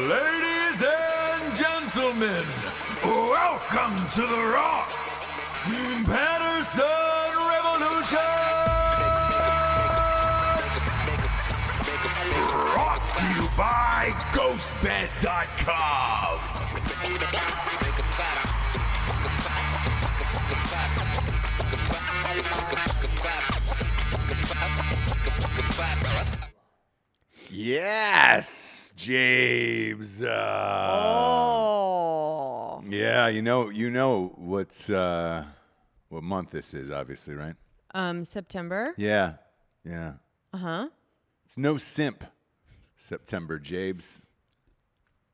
Ladies and gentlemen, welcome to the Ross Patterson Revolution! Brought to you by Ghostbed.com! Yes, James. Yeah, you know what month this is, obviously, right? September. Yeah. Uh-huh. It's no Simp September, James.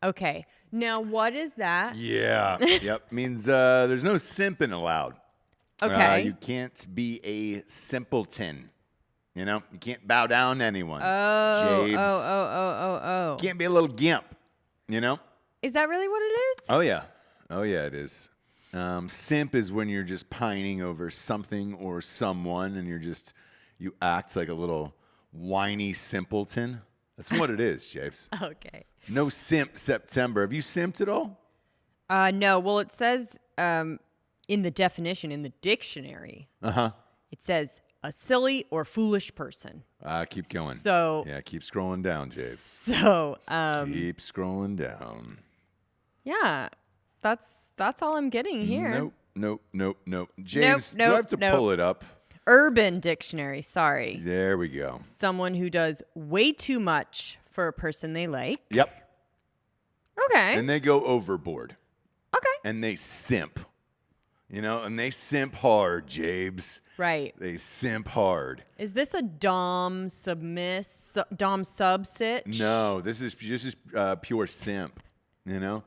Okay. Now, what is that? Yeah. Yep. Means there's no simping allowed. Okay. You can't be a simpleton. You know, you can't bow down to anyone. Oh. Can't be a little gimp, you know? Is that really what it is? Oh, yeah, it is. Simp is when you're just pining over something or someone and you act like a little whiny simpleton. That's what it is, Japes. Okay. No Simp September. Have you simped at all? No. Well, it says in the definition, in the dictionary, it says a silly or foolish person. Keep going. So yeah, keep scrolling down, Japes. So keep scrolling down. Yeah, that's all I'm getting here. Nope. James, do I have to pull it up? Urban Dictionary, sorry. There we go. Someone who does way too much for a person they like. Yep. Okay. And they go overboard. Okay. And they simp. You know, and they simp hard, Jabes. Right. They simp hard. Is this a dom sub sitch? No, this is pure simp, you know?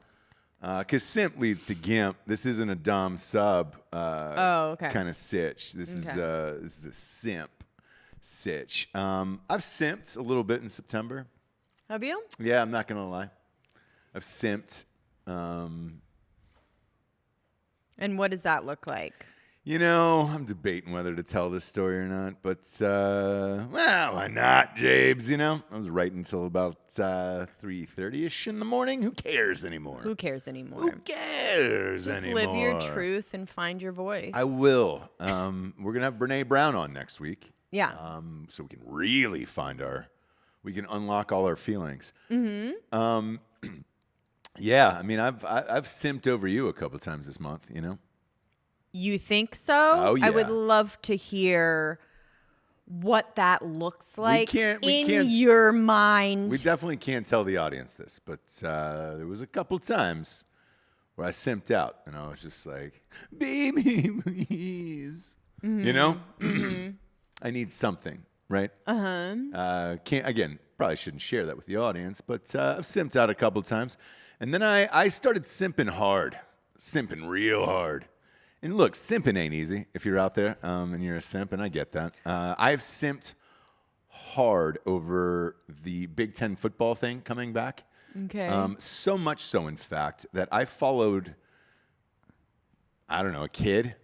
Because simp leads to gimp. This isn't a dom sub kind of sitch. This is a simp sitch. I've simped a little bit in September. Have you? Yeah, I'm not going to lie. I've simped. And what does that look like? You know, I'm debating whether to tell this story or not, but, well, why not, Jabes? You know, I was right until about 3:30-ish in the morning. Who cares anymore? Who cares anymore? Who cares Just anymore? live your truth and find your voice. I will. We're going to have Brene Brown on next week. Yeah. So we can really we can unlock all our feelings. Mm-hmm. Yeah, I mean, I've simped over you a couple times this month, you know? You think so? Oh, yeah. I would love to hear what that looks like in your mind. We definitely can't tell the audience this, but there was a couple times where I simped out, and I was just like, baby, please. Mm-hmm. You know? Mm-hmm. I need something, right? Probably shouldn't share that with the audience, but I've simped out a couple times. And then I started simping hard, simping real hard. And look, simping ain't easy if you're out there and you're a simp, and I get that. I've simped hard over the Big Ten football thing coming back. Okay. So much so, in fact, that I followed, I don't know, a kid.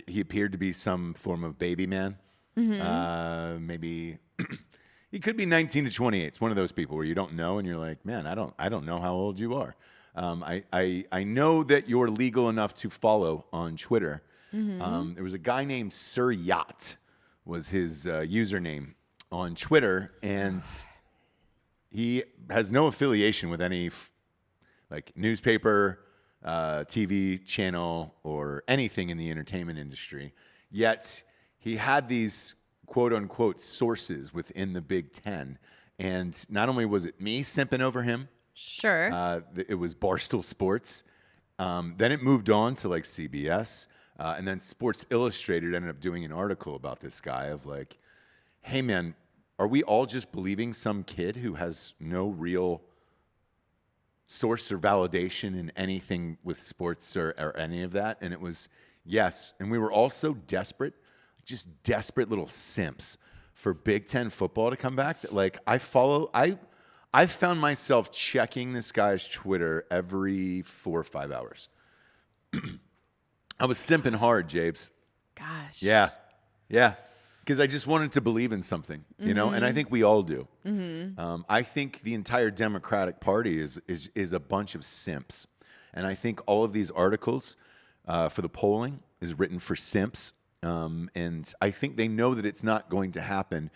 He appeared to be some form of baby man. Mm-hmm. Maybe... He could be 19 to 28. It's one of those people where you don't know, and you're like, man, I don't know how old you are. I know that you're legal enough to follow on Twitter. Mm-hmm. There was a guy named Sir Yacht was his username on Twitter, and he has no affiliation with any newspaper, TV channel, or anything in the entertainment industry. Yet he had these quote-unquote sources within the Big Ten. And not only was it me simping over him. Sure. It was Barstool Sports. Then it moved on to CBS. And then Sports Illustrated ended up doing an article about this guy of hey, man, are we all just believing some kid who has no real source or validation in anything with sports or any of that? And it was yes. And we were all so desperate. Just desperate little simps for Big Ten football to come back. That I found myself checking this guy's Twitter every 4 or 5 hours. I was simping hard, Jabes. Gosh. Yeah. because I just wanted to believe in something, you know, and I think we all do. I think the entire Democratic Party is a bunch of simps, and I think all of these articles for the polling is written for simps, and I think they know that it's not going to happen.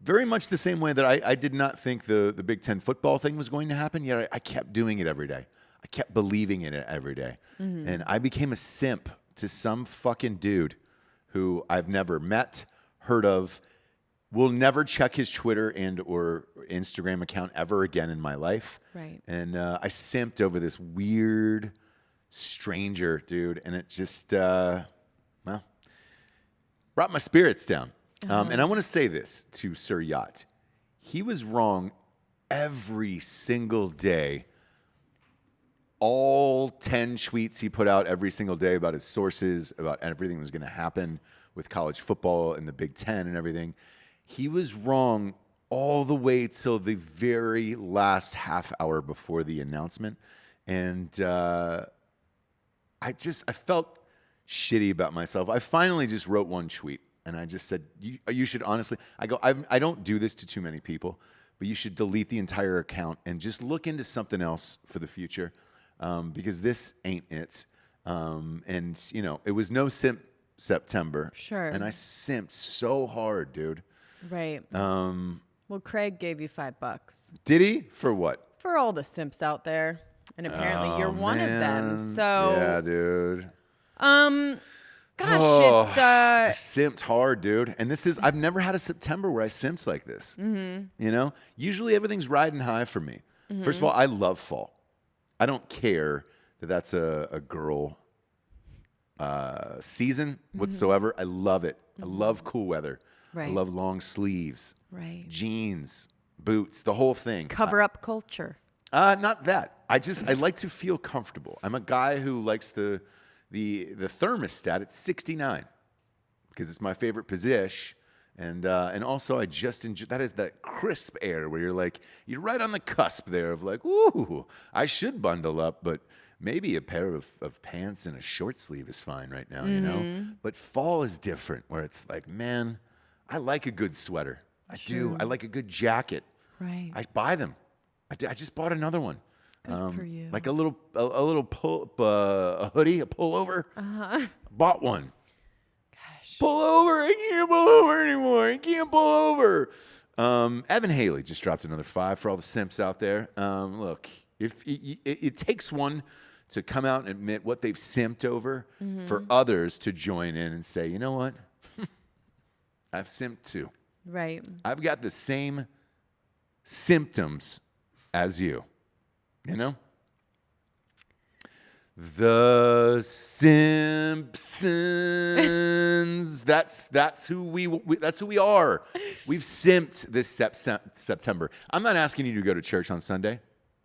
Very much the same way that I did not think the Big Ten football thing was going to happen, yet I kept doing it every day. I kept believing in it every day. And I became a simp to some fucking dude who I've never met, heard of, will never check his Twitter and or Instagram account ever again in my life. Right. And I simped over this weird stranger, dude. And it just, well, brought my spirits down. And I want to say this to Sir Yacht. He was wrong every single day. All 10 tweets he put out every single day about his sources, about everything that was going to happen with college football and the Big Ten and everything. He was wrong all the way till the very last half hour before the announcement. And I felt shitty about myself. I finally just wrote one tweet. And I just said, you should honestly, I don't do this to too many people, but you should delete the entire account and just look into something else for the future, because this ain't it. And, you know, it was no Simp September. Sure. And I simped so hard, dude. Right. Well, Craig gave you $5. Did he? For what? For all the simps out there. And apparently you're one of them. Man. So, Yeah, dude. gosh, it's I simped hard, dude. And I've never had a September where I simped like this. You know? Usually everything's riding high for me. First of all, I love fall. I don't care that that's a girl season whatsoever. I love it. I love cool weather. Right. I love long sleeves. Right. Jeans, boots, the whole thing. Cover up culture. Not that. I like to feel comfortable. I'm a guy who likes the thermostat at 69 because it's my favorite position, and also I just enjoy that is that crisp air where you're right on the cusp there of like, ooh, I should bundle up, but maybe a pair of pants and a short sleeve is fine right now, you know. But fall is different, where it's like, man, I like a good sweater. I do. I like a good jacket. Right. I buy them. I just bought another one. Good for you. Like a little a hoodie, a pullover. Bought one. Gosh. Pull over. I can't pull over anymore. I can't pull over. Evan Haley just dropped another 5 for all the simps out there. Look, if it takes one to come out and admit what they've simped over for others to join in and say, you know what? I've simped too. Right. I've got the same symptoms as you. You know? The Simpsons. That's who we are. We've simped this September. I'm not asking you to go to church on Sunday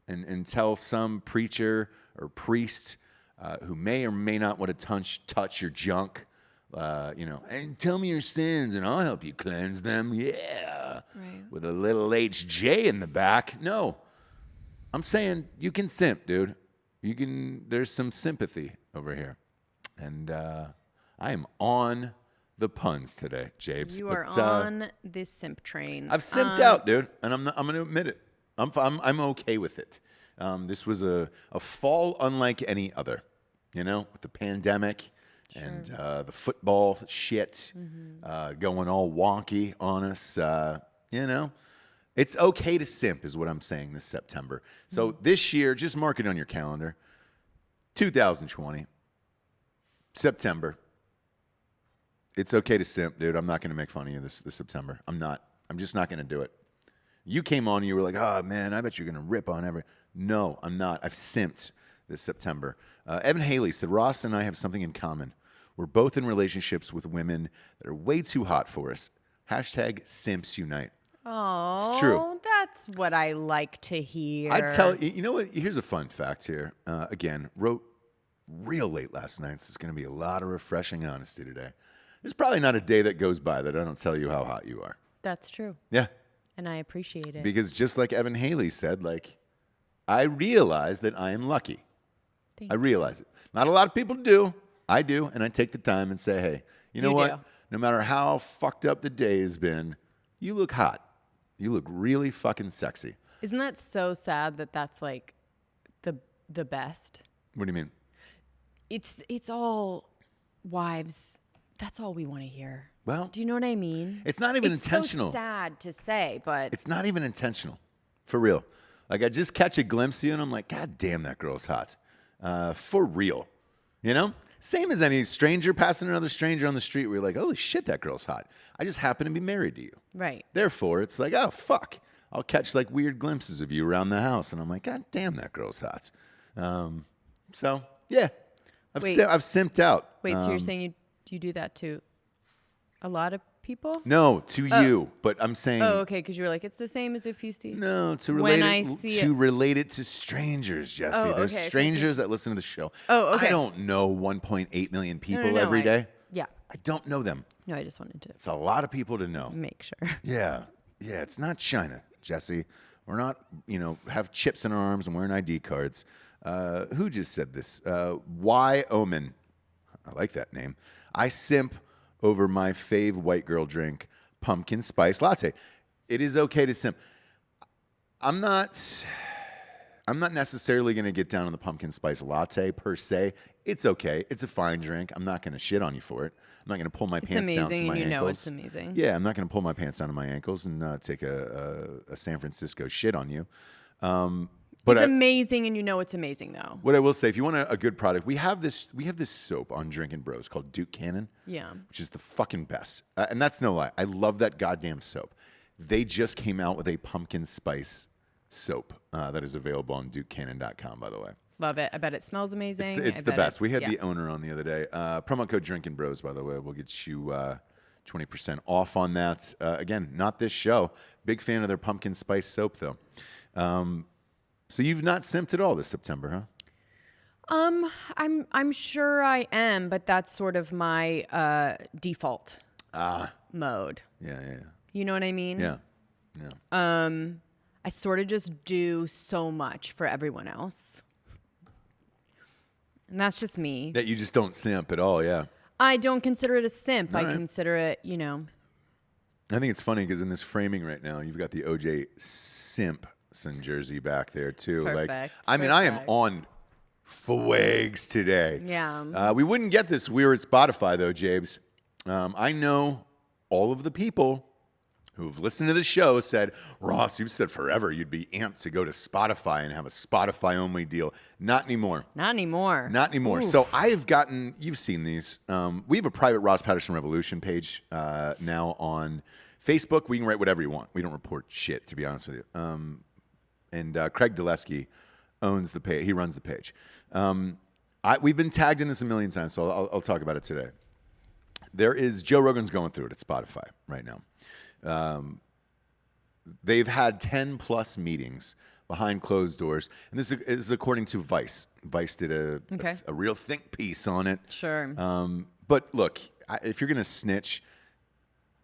and tell some preacher or priest who may or may not want to touch your junk, you know, and tell me your sins and I'll help you cleanse them. Yeah. Right. With a little HJ in the back. No. I'm saying you can simp, dude. There's some sympathy over here. And I am on the puns today, Jabes. You are on this simp train. I've simped out, dude, and I'm going to admit it. I'm okay with it. This was a fall unlike any other, you know, with the pandemic and the football shit going all wonky on us, you know. It's okay to simp is what I'm saying this September. So this year, just mark it on your calendar. 2020, September. It's okay to simp, dude. I'm not going to make fun of you this September. I'm not. I'm just not going to do it. You came on and you were like, oh, man, I bet you're going to rip on every. No, I'm not. I've simped this September. Evan Haley said, Ross and I have something in common. We're both in relationships with women that are way too hot for us. Hashtag simps unite. Oh, it's true. That's what I like to hear. I tell you know what? Here's a fun fact here. Again, wrote real late last night. So it's going to be a lot of refreshing honesty today. There's probably not a day that goes by that I don't tell you how hot you are. That's true. Yeah. And I appreciate it. Because just like Evan Haley said, like, I realize that I am lucky. I realize it. Not a lot of people do. I do. And I take the time and say, hey, you know what? no matter how fucked up the day has been, you look hot. You look really fucking sexy. Isn't that so sad that that's like the best? What do you mean? It's all wives. That's all we want to hear. Well, do you know what I mean? it's not even it's intentional. So sad to say, but it's not even intentional. For real. Like, I just catch a glimpse of you and I'm like, God damn, that girl's hot. For real. You know? Same as any stranger passing another stranger on the street where you're like, holy shit, that girl's hot. I just happen to be married to you. Right. Therefore, it's like, oh, fuck. I'll catch like weird glimpses of you around the house. And I'm like, God damn, that girl's hot. So, yeah. I've simped out. Wait, so you're saying you do that to a lot of people? No, to you. But I'm saying. Oh, okay, because you were like, it's the same as if you see. No, to when relate it to strangers, Jessie. Oh, There's okay, strangers that listen to the show. Oh, okay. I don't know 1.8 million people No, every day. Yeah. I don't know them. No, I just wanted to It's a lot of people to know. make sure. Yeah. Yeah, it's not China, Jessie. We're not, have chips in our arms and wearing ID cards. Who just said this? Y Omen. I like that name. I simp over my fave white girl drink, pumpkin spice latte. It is okay to simp. I'm not necessarily going to get down on the pumpkin spice latte per se. It's okay. It's a fine drink. I'm not going to shit on you for it. I'm not going to pull my pants down to my ankles. It's amazing, and you know it's amazing. Yeah, I'm not going to pull my pants down to my ankles and take a San Francisco shit on you. But it's amazing, and you know it's amazing, though. What I will say, if you want a good product, we have this soap on Drinkin Bros called Duke Cannon. Yeah. Which is the fucking best. And that's no lie. I love that goddamn soap. They just came out with a pumpkin spice soap that is available on DukeCannon.com, by the way. Love it. I bet it smells amazing. It's the best. We had the owner on the other day. Promo code Drinkin Bros, by the way. We'll get you 20% off on that. Again, not this show. Big fan of their pumpkin spice soap, though. So you've not simped at all this September, huh? I'm sure I am, but that's sort of my default mode. Yeah. You know what I mean? Yeah. I sort of just do so much for everyone else. And that's just me. That you just don't simp at all, yeah. I don't consider it a simp. All I right. consider it, I think it's funny because in this framing right now, you've got the OJ Simpson jersey back there too. Perfect. I am on Fwags today. Yeah. We wouldn't get this. We were at Spotify though, Jabes. I know all of the people who've listened to the show said, Ross, you've said forever you'd be amped to go to Spotify and have a Spotify-only deal. Not anymore. Not anymore. Not anymore. Oof. So I have gotten, you've seen these. We have a private Ross Patterson Revolution page now on Facebook. We can write whatever you want. We don't report shit, to be honest with you. And Craig Dulesky owns the page. He runs the page. We've been tagged in this a million times, so I'll talk about it today. Joe Rogan's going through it at Spotify right now. They've had 10 plus meetings behind closed doors, and this is according to Vice. Vice did a real think piece on it. Sure. But look, if you're gonna snitch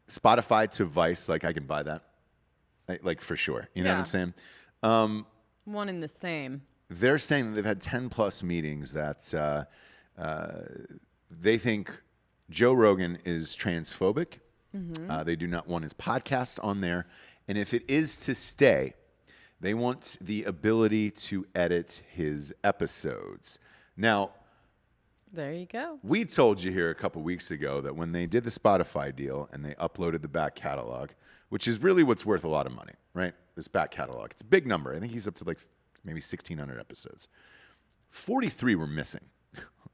Spotify to Vice, like I can buy that, like for sure. You know what I'm saying? One and the same. They're saying that they've had 10 plus meetings that they think Joe Rogan is transphobic. Mm-hmm. They do not want his podcast on there. And if it is to stay, they want the ability to edit his episodes. Now, there you go. We told you here a couple weeks ago that when they did the Spotify deal and they uploaded the back catalog, which is really what's worth a lot of money, right? This back catalog. It's a big number. I think he's up to like maybe 1,600 episodes. 43 were missing,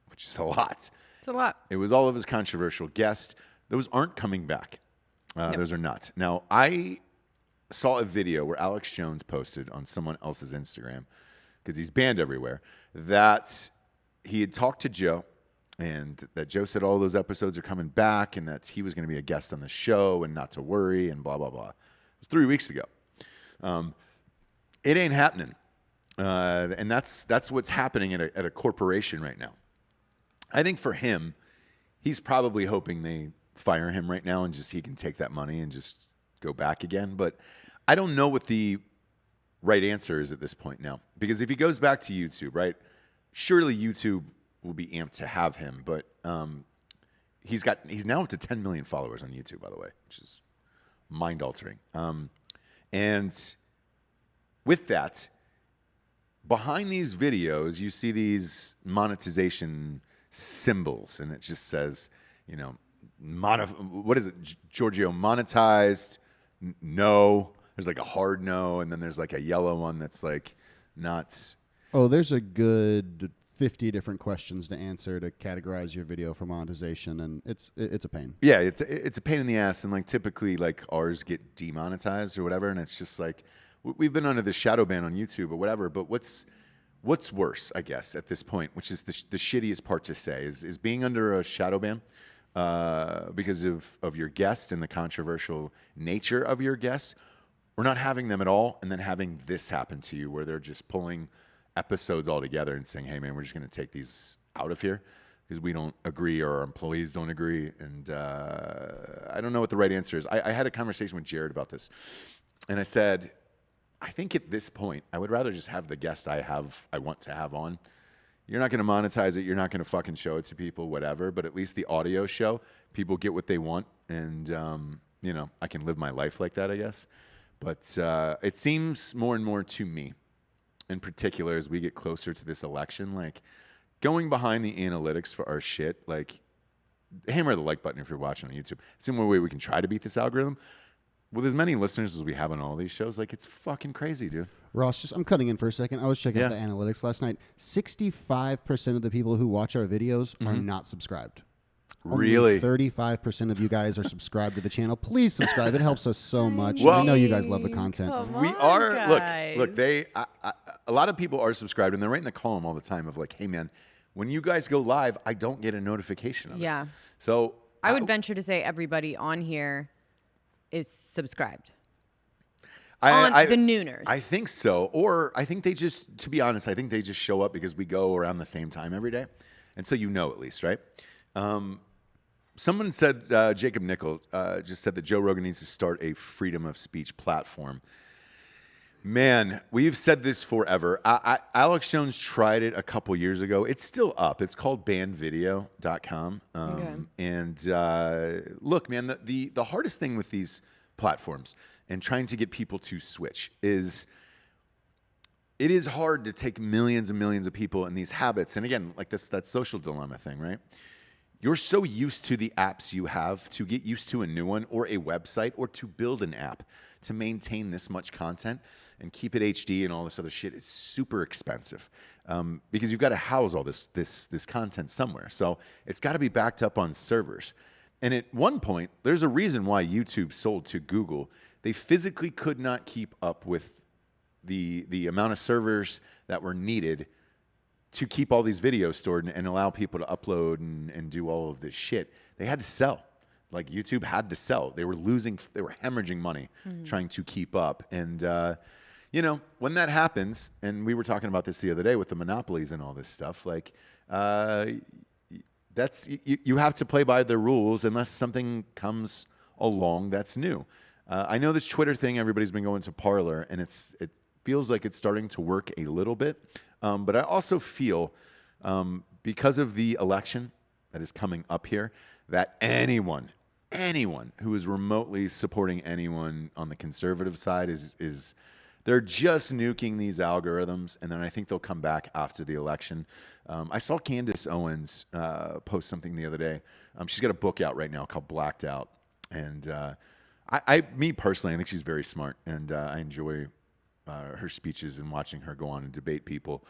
which is a lot. It's a lot. It was all of his controversial guests. Those aren't coming back. Nope. Those are not. Now, I saw a video where Alex Jones posted on someone else's Instagram, because he's banned everywhere, that he had talked to Joe, and that Joe said all those episodes are coming back, and that he was going to be a guest on the show, and not to worry, and blah, blah, blah. It was 3 weeks ago. It ain't happening. And that's what's happening at a corporation right now. I think for him, he's probably hoping they fire him right now and just he can take that money and just go back again. But I don't know what the right answer is at this point now. Because if he goes back to YouTube, right, surely YouTube will be amped to have him. But he's now up to 10 million followers on YouTube, by the way, which is mind altering. And with that, behind these videos, you see these monetization symbols, and it just says, you know, what is it, Giorgio, monetized? No. There's like a hard no, and then there's like a yellow one that's like not. Oh, there's a good 50 different questions to answer to categorize your video for monetization, and it's a pain. Yeah, it's a pain in the ass, and like typically like ours get demonetized or whatever, and it's just like we've been under the shadow ban on YouTube or whatever. But what's worse, I guess, at this point, which is the shittiest part to say, is being under a shadow ban because of your guest and the controversial nature of your guest, or not having them at all, and then having this happen to you where they're just pulling episodes all together and saying, hey man, we're just going to take these out of here because we don't agree, or our employees don't agree. And I don't know what the right answer is. I had a conversation with Jared about this, and I said, I think at this point, I would rather just have the guest I want to have on. You're not going to monetize it. You're not going to fucking show it to people, whatever. But at least the audio show, people get what they want. And, you know, I can live my life like that, I guess. But it seems more and more to me, in particular, as we get closer to this election, like going behind the analytics for our shit, like hammer the like button if you're watching on YouTube. It's the only way we can try to beat this algorithm. With as many listeners as we have on all these shows, like, it's fucking crazy, dude. Ross, I'm cutting in for a second. I was checking out the analytics last night. 65% of the people who watch our videos are not subscribed. Really? Only 35% of you guys are subscribed to the channel. Please subscribe. It helps us so much. Well, I know you guys love the content. We are. Guys. Look. A lot of people are subscribed, and they're right in the column all the time of like, hey, man, when you guys go live, I don't get a notification of it. Yeah. So I would venture to say everybody on here is subscribed. The Nooners. I think so. Or I think they just, to be honest, I think they just show up because we go around the same time every day. And so you know at least, right? Someone said, Jacob Nickel just said that Joe Rogan needs to start a freedom of speech platform. Man, we've said this forever. Alex Jones tried it a couple years ago. It's still up. It's called bannedvideo.com. And look, man, the hardest thing with these platforms and trying to get people to switch is it is hard to take millions and millions of people in these habits. And again, like that social dilemma thing, right? You're so used to the apps you have to get used to a new one or a website or to build an app to maintain this much content and keep it HD and all this other shit is super expensive because you've got to house all this content somewhere. So it's got to be backed up on servers. And at one point, there's a reason why YouTube sold to Google. They physically could not keep up with the amount of servers that were needed to keep all these videos stored and allow people to upload and do all of this shit. They had to sell. Like YouTube had to sell. They were hemorrhaging money trying to keep up. And, you know, when that happens, and we were talking about this the other day with the monopolies and all this stuff, like you have to play by the rules unless something comes along that's new. I know this Twitter thing, everybody's been going to Parlor, and it feels like it's starting to work a little bit. But I also feel, because of the election that is coming up here, that anyone who is remotely supporting anyone on the conservative side is they're just nuking these algorithms, and then I think they'll come back after the election. I saw Candace Owens post something the other day. She's got a book out right now called Blacked Out, and me personally, I think she's very smart, and I enjoy her speeches and watching her go on and debate people.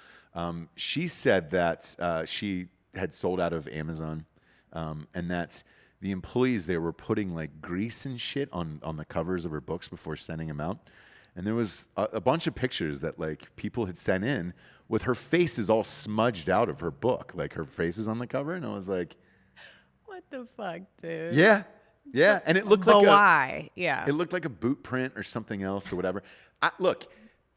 She said that she had sold out of Amazon, and that the employees there were putting like grease and shit on the covers of her books before sending them out. And there was a bunch of pictures that like people had sent in with her faces all smudged out of her book, like her face is on the cover. And I was like, what the fuck, dude? Yeah. And it looked it looked like a boot print or something else or whatever. Look,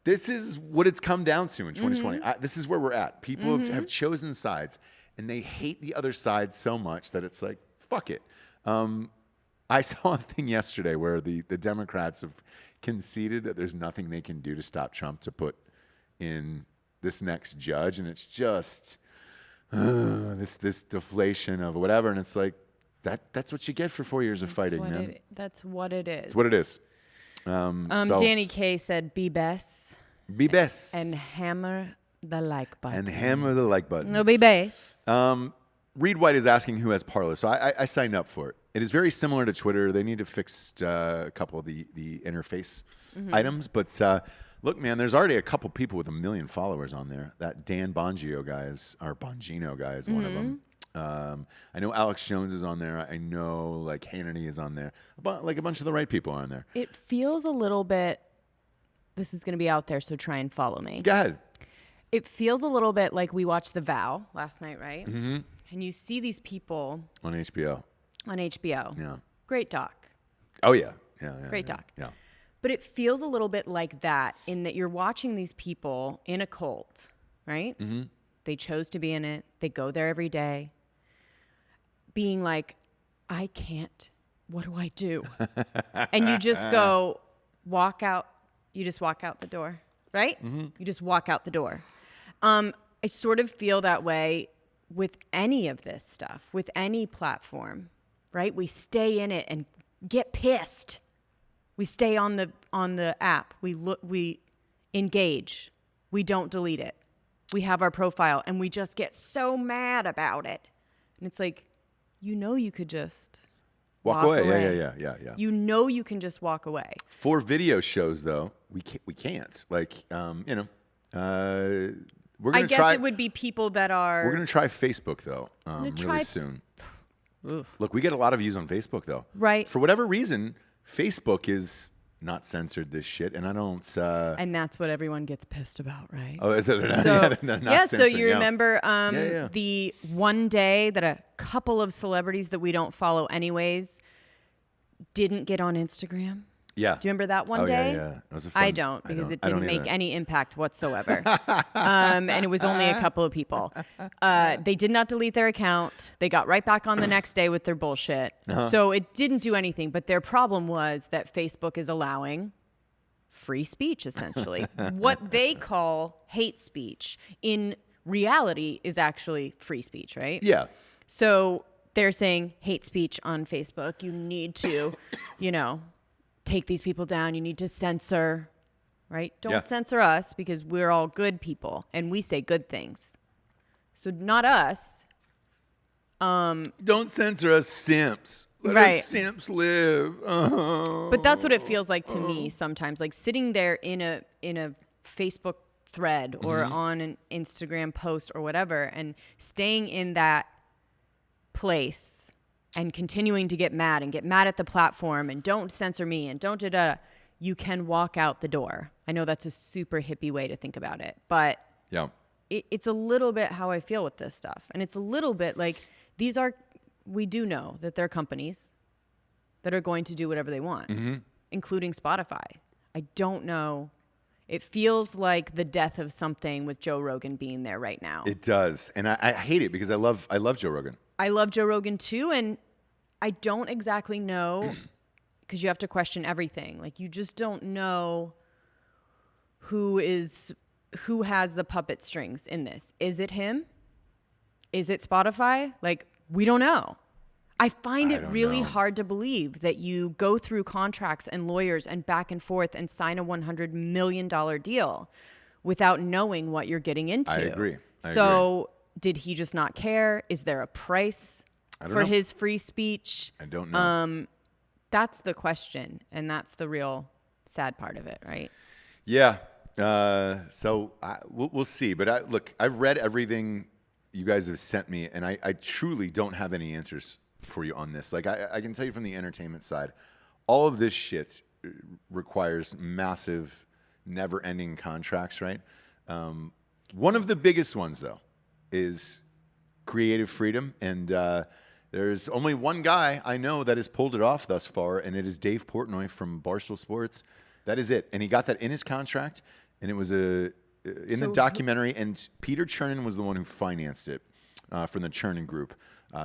this is what it's come down to in 2020. This is where we're at. People have chosen sides, and they hate the other side so much that it's like, fuck it. I saw a thing yesterday where the Democrats have conceded that there's nothing they can do to stop Trump to put in this next judge, and it's just this deflation of whatever. And it's like, That's what you get for 4 years of fighting, man. That's what it is. It's what it is. So, Danny K said, "Be best be best and hammer the like button." and hammer the like button. No, be best. Reed White is asking who has Parlor, so I signed up for it. It is very similar to Twitter. They need to fix a couple of the interface items, but look, man, there's already a couple people with 1 million followers on there. That Dan Bongino guy is one of them. I know Alex Jones is on there. I know like Hannity is on there. Like a bunch of the right people are on there. It feels a little bit. This is going to be out there, so try and follow me. Go ahead. It feels a little bit like we watched The Vow last night, right? Mm-hmm. And you see these people On HBO. Yeah. Great doc. Oh, yeah. Great doc. Yeah. But it feels a little bit like that in that you're watching these people in a cult, right? Mm-hmm. They chose to be in it. They go there every day. Being like, I can't. What do I do? And you just walk out. You just walk out the door, right? Mm-hmm. You just walk out the door. I sort of feel that way with any of this stuff, with any platform, right? We stay in it and get pissed. We stay on the app. We engage. We don't delete it. We have our profile and we just get so mad about it. And it's like, you could just walk away. Yeah. You can just walk away. For video shows, though, we can't. Like, we're gonna I guess it would be people that are. We're gonna try Facebook though, really soon. Oof. Look, we get a lot of views on Facebook though. Right. For whatever reason, Facebook is not censored this shit, and I don't. And that's what everyone gets pissed about, right? Oh, is it? So you remember the one day that a couple of celebrities that we don't follow anyways didn't get on Instagram? Yeah. Do you remember that one day? Yeah. That was I don't, because it didn't make any impact whatsoever. And it was only a couple of people. They did not delete their account. They got right back on the next day with their bullshit. So it didn't do anything. But their problem was that Facebook is allowing free speech, essentially. What they call hate speech in reality is actually free speech, right? Yeah. So they're saying hate speech on Facebook. You need to, take these people down. You need to censor, right? Don't censor us because we're all good people and we say good things. So not us. Don't censor us simps. Let us simps live. But that's what it feels like to me sometimes. Like sitting there in a Facebook thread or on an Instagram post or whatever and staying in that place and continuing to get mad at the platform and don't censor me and don't you can walk out the door. I know that's a super hippie way to think about it, but it's a little bit how I feel with this stuff. And it's a little bit like we do know that there are companies that are going to do whatever they want, including Spotify. I don't know. It feels like the death of something with Joe Rogan being there right now. It does. And I hate it because I love Joe Rogan. I love Joe Rogan too, and I don't exactly know because you have to question everything. Like you just don't know who has the puppet strings in this. Is it him? Is it Spotify? Like we don't know. I find it really hard to believe that you go through contracts and lawyers and back and forth and sign a $100 million deal without knowing what you're getting into. I agree. Did he just not care? Is there a price for his free speech? I don't know. That's the question, and that's the real sad part of it, right? Yeah. So we'll see. But look, I've read everything you guys have sent me, and I truly don't have any answers for you on this. Like I can tell you from the entertainment side, all of this shit requires massive, never-ending contracts, right? One of the biggest ones, though, is creative freedom. And there's only one guy I know that has pulled it off thus far, and it is Dave Portnoy from Barstool Sports. That is it. And he got that in his contract, and it was in the documentary, and Peter Chernin was the one who financed it from the Chernin Group,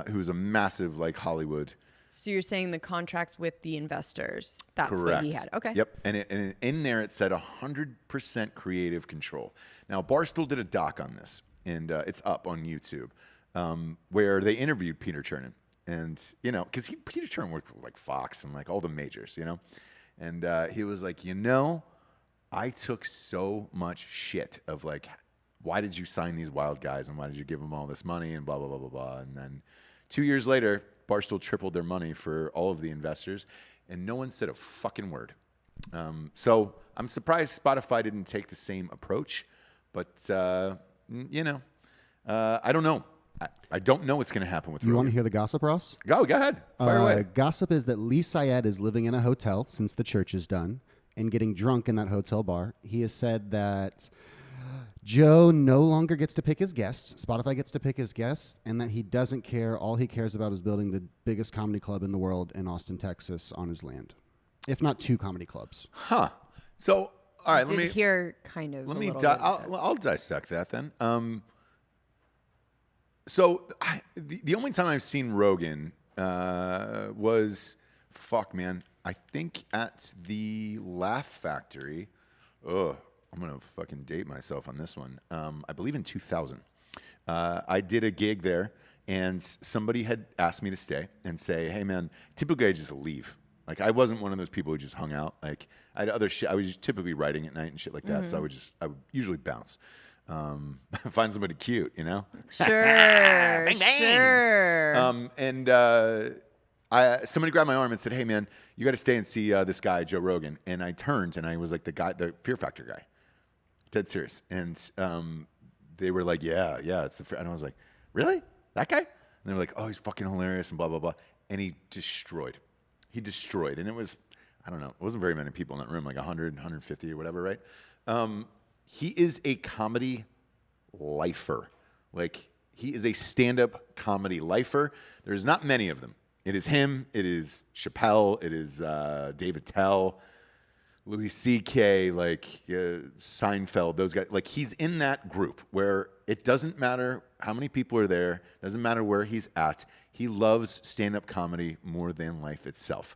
who's a massive Hollywood. So you're saying the contracts with the investors, that's Correct. What he had. Okay. Yep. And in there it said 100% creative control. Now, Barstool did a doc on this, and it's up on YouTube, where they interviewed Peter Chernin. And, you know, because Peter Turn worked with like Fox and like all the majors, you know? And he was like, you know, I took so much shit of like, why did you sign these wild guys and why did you give them all this money and blah, blah, blah, blah, blah. And then 2 years later, Barstool tripled their money for all of the investors and no one said a fucking word. So I'm surprised Spotify didn't take the same approach, but, you know, I don't know. I don't know what's going to happen with You Rogan. want to hear the gossip, Ross? Go ahead. Fire away. Gossip is that Lee Syed is living in a hotel since the church is done and getting drunk in that hotel bar. He has said that Joe no longer gets to pick his guests. Spotify gets to pick his guests, and that he doesn't care. All he cares about is building the biggest comedy club in the world in Austin, Texas, on his land, if not 2 comedy clubs. Huh. So, all right, Did hear kind of. I'll dissect that then. So the only time I've seen Rogan was, fuck, man, I think at the Laugh Factory. I'm going to fucking date myself on this one. I believe in 2000. I did a gig there, and somebody had asked me to stay and say, hey, man, typically I just leave. Like, I wasn't one of those people who just hung out. Like, I had other shit. I was just typically writing at night and shit like that, so I would usually bounce. Find somebody cute, you know? Sure. Bang, bang. Sure. Somebody grabbed my arm and said, hey, man, you got to stay and see this guy, Joe Rogan. And I turned, and I was like the Fear Factor guy. Dead serious. And they were like, yeah, it's the Fear. And I was like, really? That guy? And they were like, oh, he's fucking hilarious and blah, blah, blah. And he destroyed. And it was, I don't know, it wasn't very many people in that room, like 100, 150 or whatever, right? He is a comedy lifer. Like, he is a stand-up comedy lifer. There's not many of them. It is him. It is Chappelle. It is David Tell, Louis C.K., like Seinfeld, those guys. Like, he's in that group where it doesn't matter how many people are there. Doesn't matter where he's at. He loves stand-up comedy more than life itself.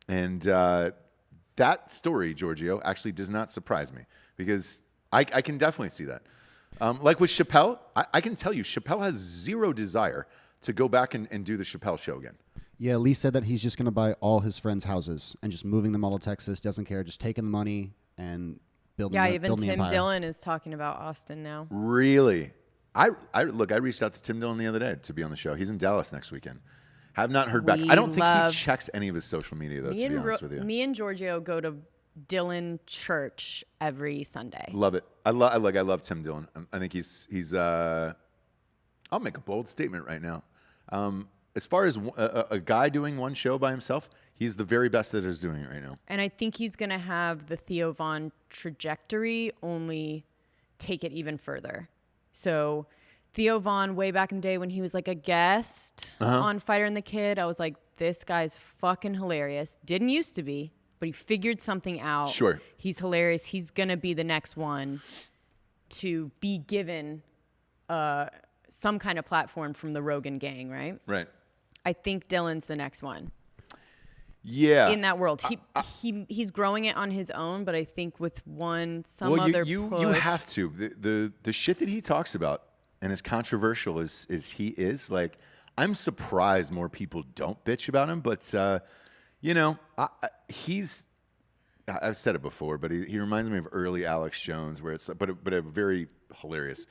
And that story, Giorgio, actually does not surprise me because I can definitely see that. Like with Chappelle, I can tell you, Chappelle has zero desire to go back and do the Chappelle show again. Yeah, Lee said that he's just going to buy all his friends' houses and just moving them all to Texas. Doesn't care, just taking the money and building. Yeah, building even the Tim empire. Dillon is talking about Austin now. Really? I reached out to Tim Dillon the other day to be on the show. He's in Dallas next weekend. Have not heard back. I don't think he checks any of his social media, though, to be honest with you. Me and Giorgio go to Dillon Church every Sunday. Love it. I love Tim Dillon. I think he's I'll make a bold statement right now. As far as a guy doing one show by himself, he's the very best that is doing it right now. And I think he's going to have the Theo Von trajectory, only take it even further. So Theo Von, way back in the day when he was like a guest on Fighter and the Kid, I was like, this guy's fucking hilarious. Didn't used to be, but he figured something out. Sure. He's hilarious. He's going to be the next one to be given some kind of platform from the Rogan gang, right? Right. I think Dylan's the next one. Yeah. In that world, he's growing it on his own, but I think with some other you push. have to the shit that he talks about and as controversial as he is, like, I'm surprised more people don't bitch about him, but you know, I've said it before, but he reminds me of early Alex Jones, where it's but a very hilarious.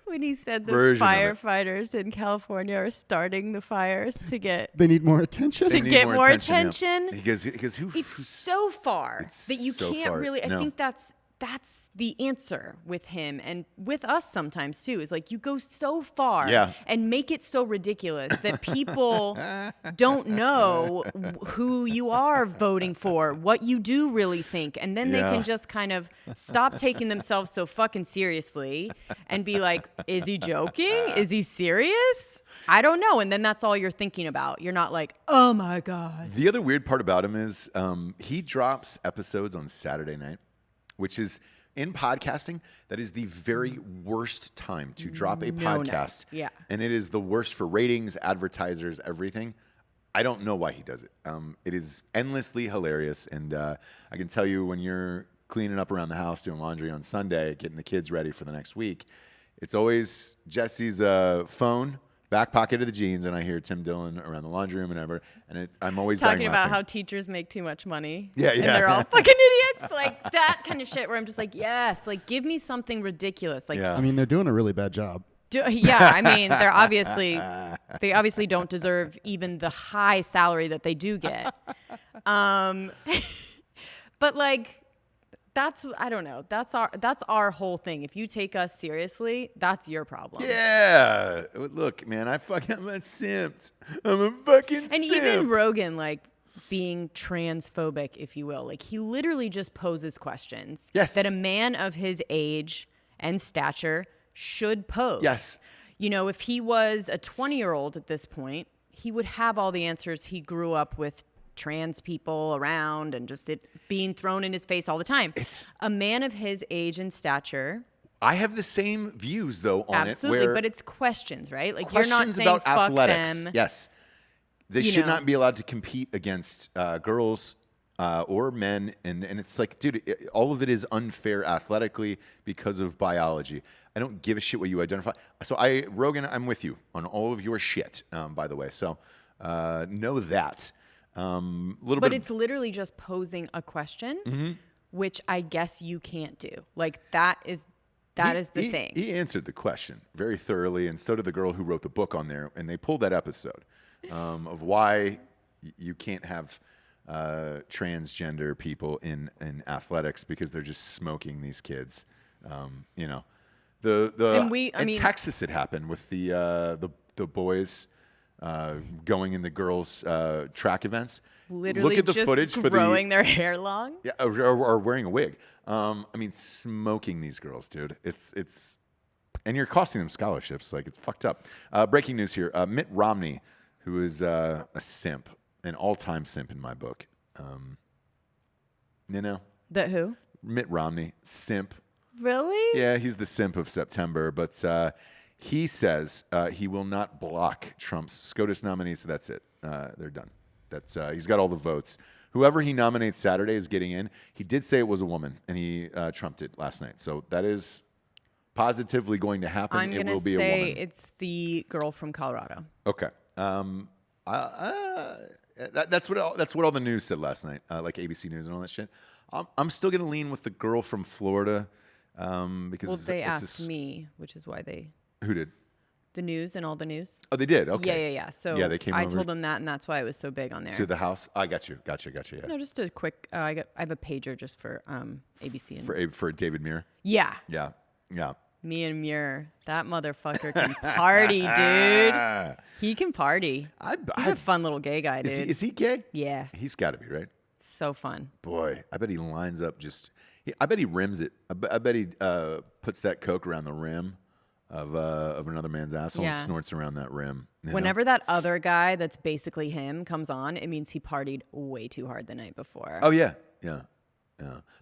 When he said the version of it. firefighters in California are starting the fires to get They need more attention. They need get more yeah. attention. Because It's so far that you so can't far. really. I No. think that's the answer with him and with us sometimes too. Is like you go so far and make it so ridiculous that people don't know who you are voting for, what you do really think, and then they can just kind of stop taking themselves so fucking seriously and be like, "Is he joking? Is he serious?" I don't know. And then that's all you're thinking about. You're not like, oh my God. The other weird part about him is he drops episodes on Saturday night, which is, in podcasting, that is the very worst time to drop a podcast. Yeah. And it is the worst for ratings, advertisers, everything. I don't know why he does it. It is endlessly hilarious. And I can tell you, when you're cleaning up around the house, doing laundry on Sunday, getting the kids ready for the next week, it's always Jesse's phone back pocket of the jeans, and I hear Tim Dillon around the laundry room and whatever, and I'm always Talking dying about laughing. how teachers make too much money. Yeah, And yeah. they're all fucking idiots. Like that kind of shit where I'm just like, yes, like give me something ridiculous. Like, Yeah. I mean, they're doing a really bad job. yeah, I mean, they obviously don't deserve even the high salary that they do get. But like, I don't know. That's our whole thing. If you take us seriously, that's your problem. Yeah. Look, man, I'm a simp. I'm a fucking And simp. even Rogan, like being transphobic, if you will, like he literally just poses questions Yes. that a man of his age and stature should pose. Yes. You know, if he was a 20-year-old at this point, he would have all the answers. He grew up with trans people around and just it being thrown in his face all the time. It's a man of his age and stature. I have the same views though on Absolutely, it. Where but it's questions, right? Like questions you're not saying about fuck athletics. them. Yes, they You should know. not be allowed to compete against girls or men, and it's like, dude, all of it is unfair athletically because of biology. I don't give a shit what you identify. So Rogan, I'm with you on all of your shit. By the way, so know that. Little But bit. it's literally just posing a question, Mm-hmm. which I guess you can't do. Like that is the thing. He answered the question very thoroughly, and so did the girl who wrote the book on there. And they pulled that episode of why you can't have transgender people in athletics because they're just smoking these kids. You know, in Texas it happened with the boys going in the girls' track events. Literally Look at the just footage for growing their hair long. Yeah, or wearing a wig. I mean, smoking these girls, dude. It's, and you're costing them scholarships. Like, it's fucked up. Breaking news here: Mitt Romney, who is a simp, an all-time simp in my book. You know, That who? Mitt Romney, simp. Really? Yeah, he's the simp of September, but he says he will not block Trump's SCOTUS nominees. So that's it. They're done. That's he's got all the votes. Whoever he nominates Saturday is getting in. He did say it was a woman, and he trumped it last night. So that is positively going to happen. I'm It gonna will be a say woman. it's the girl from Colorado. Okay. That's what all the news said last night, like ABC News and all that shit. I'm still gonna lean with the girl from Florida because Well, they it's asked me, which is why Who did? the news and all the news. Oh, they did. Okay. Yeah. So Yeah, they came I over told them that, and that's why it was so big on there. to the house. I got you. Yeah. No, just a quick. I have a pager just for ABC and For David Muir. yeah. Yeah. Me and Muir, that motherfucker can party, dude. He can party. He's a fun little gay guy, dude. Is he gay? Yeah, He's got to be, right? so fun. Boy, I bet he lines up I bet he rims it. I bet he puts that coke around the rim of another man's asshole and Yeah. snorts around that rim. you know? Whenever that other guy that's basically him comes on, it means he partied way too hard the night before. Oh yeah. The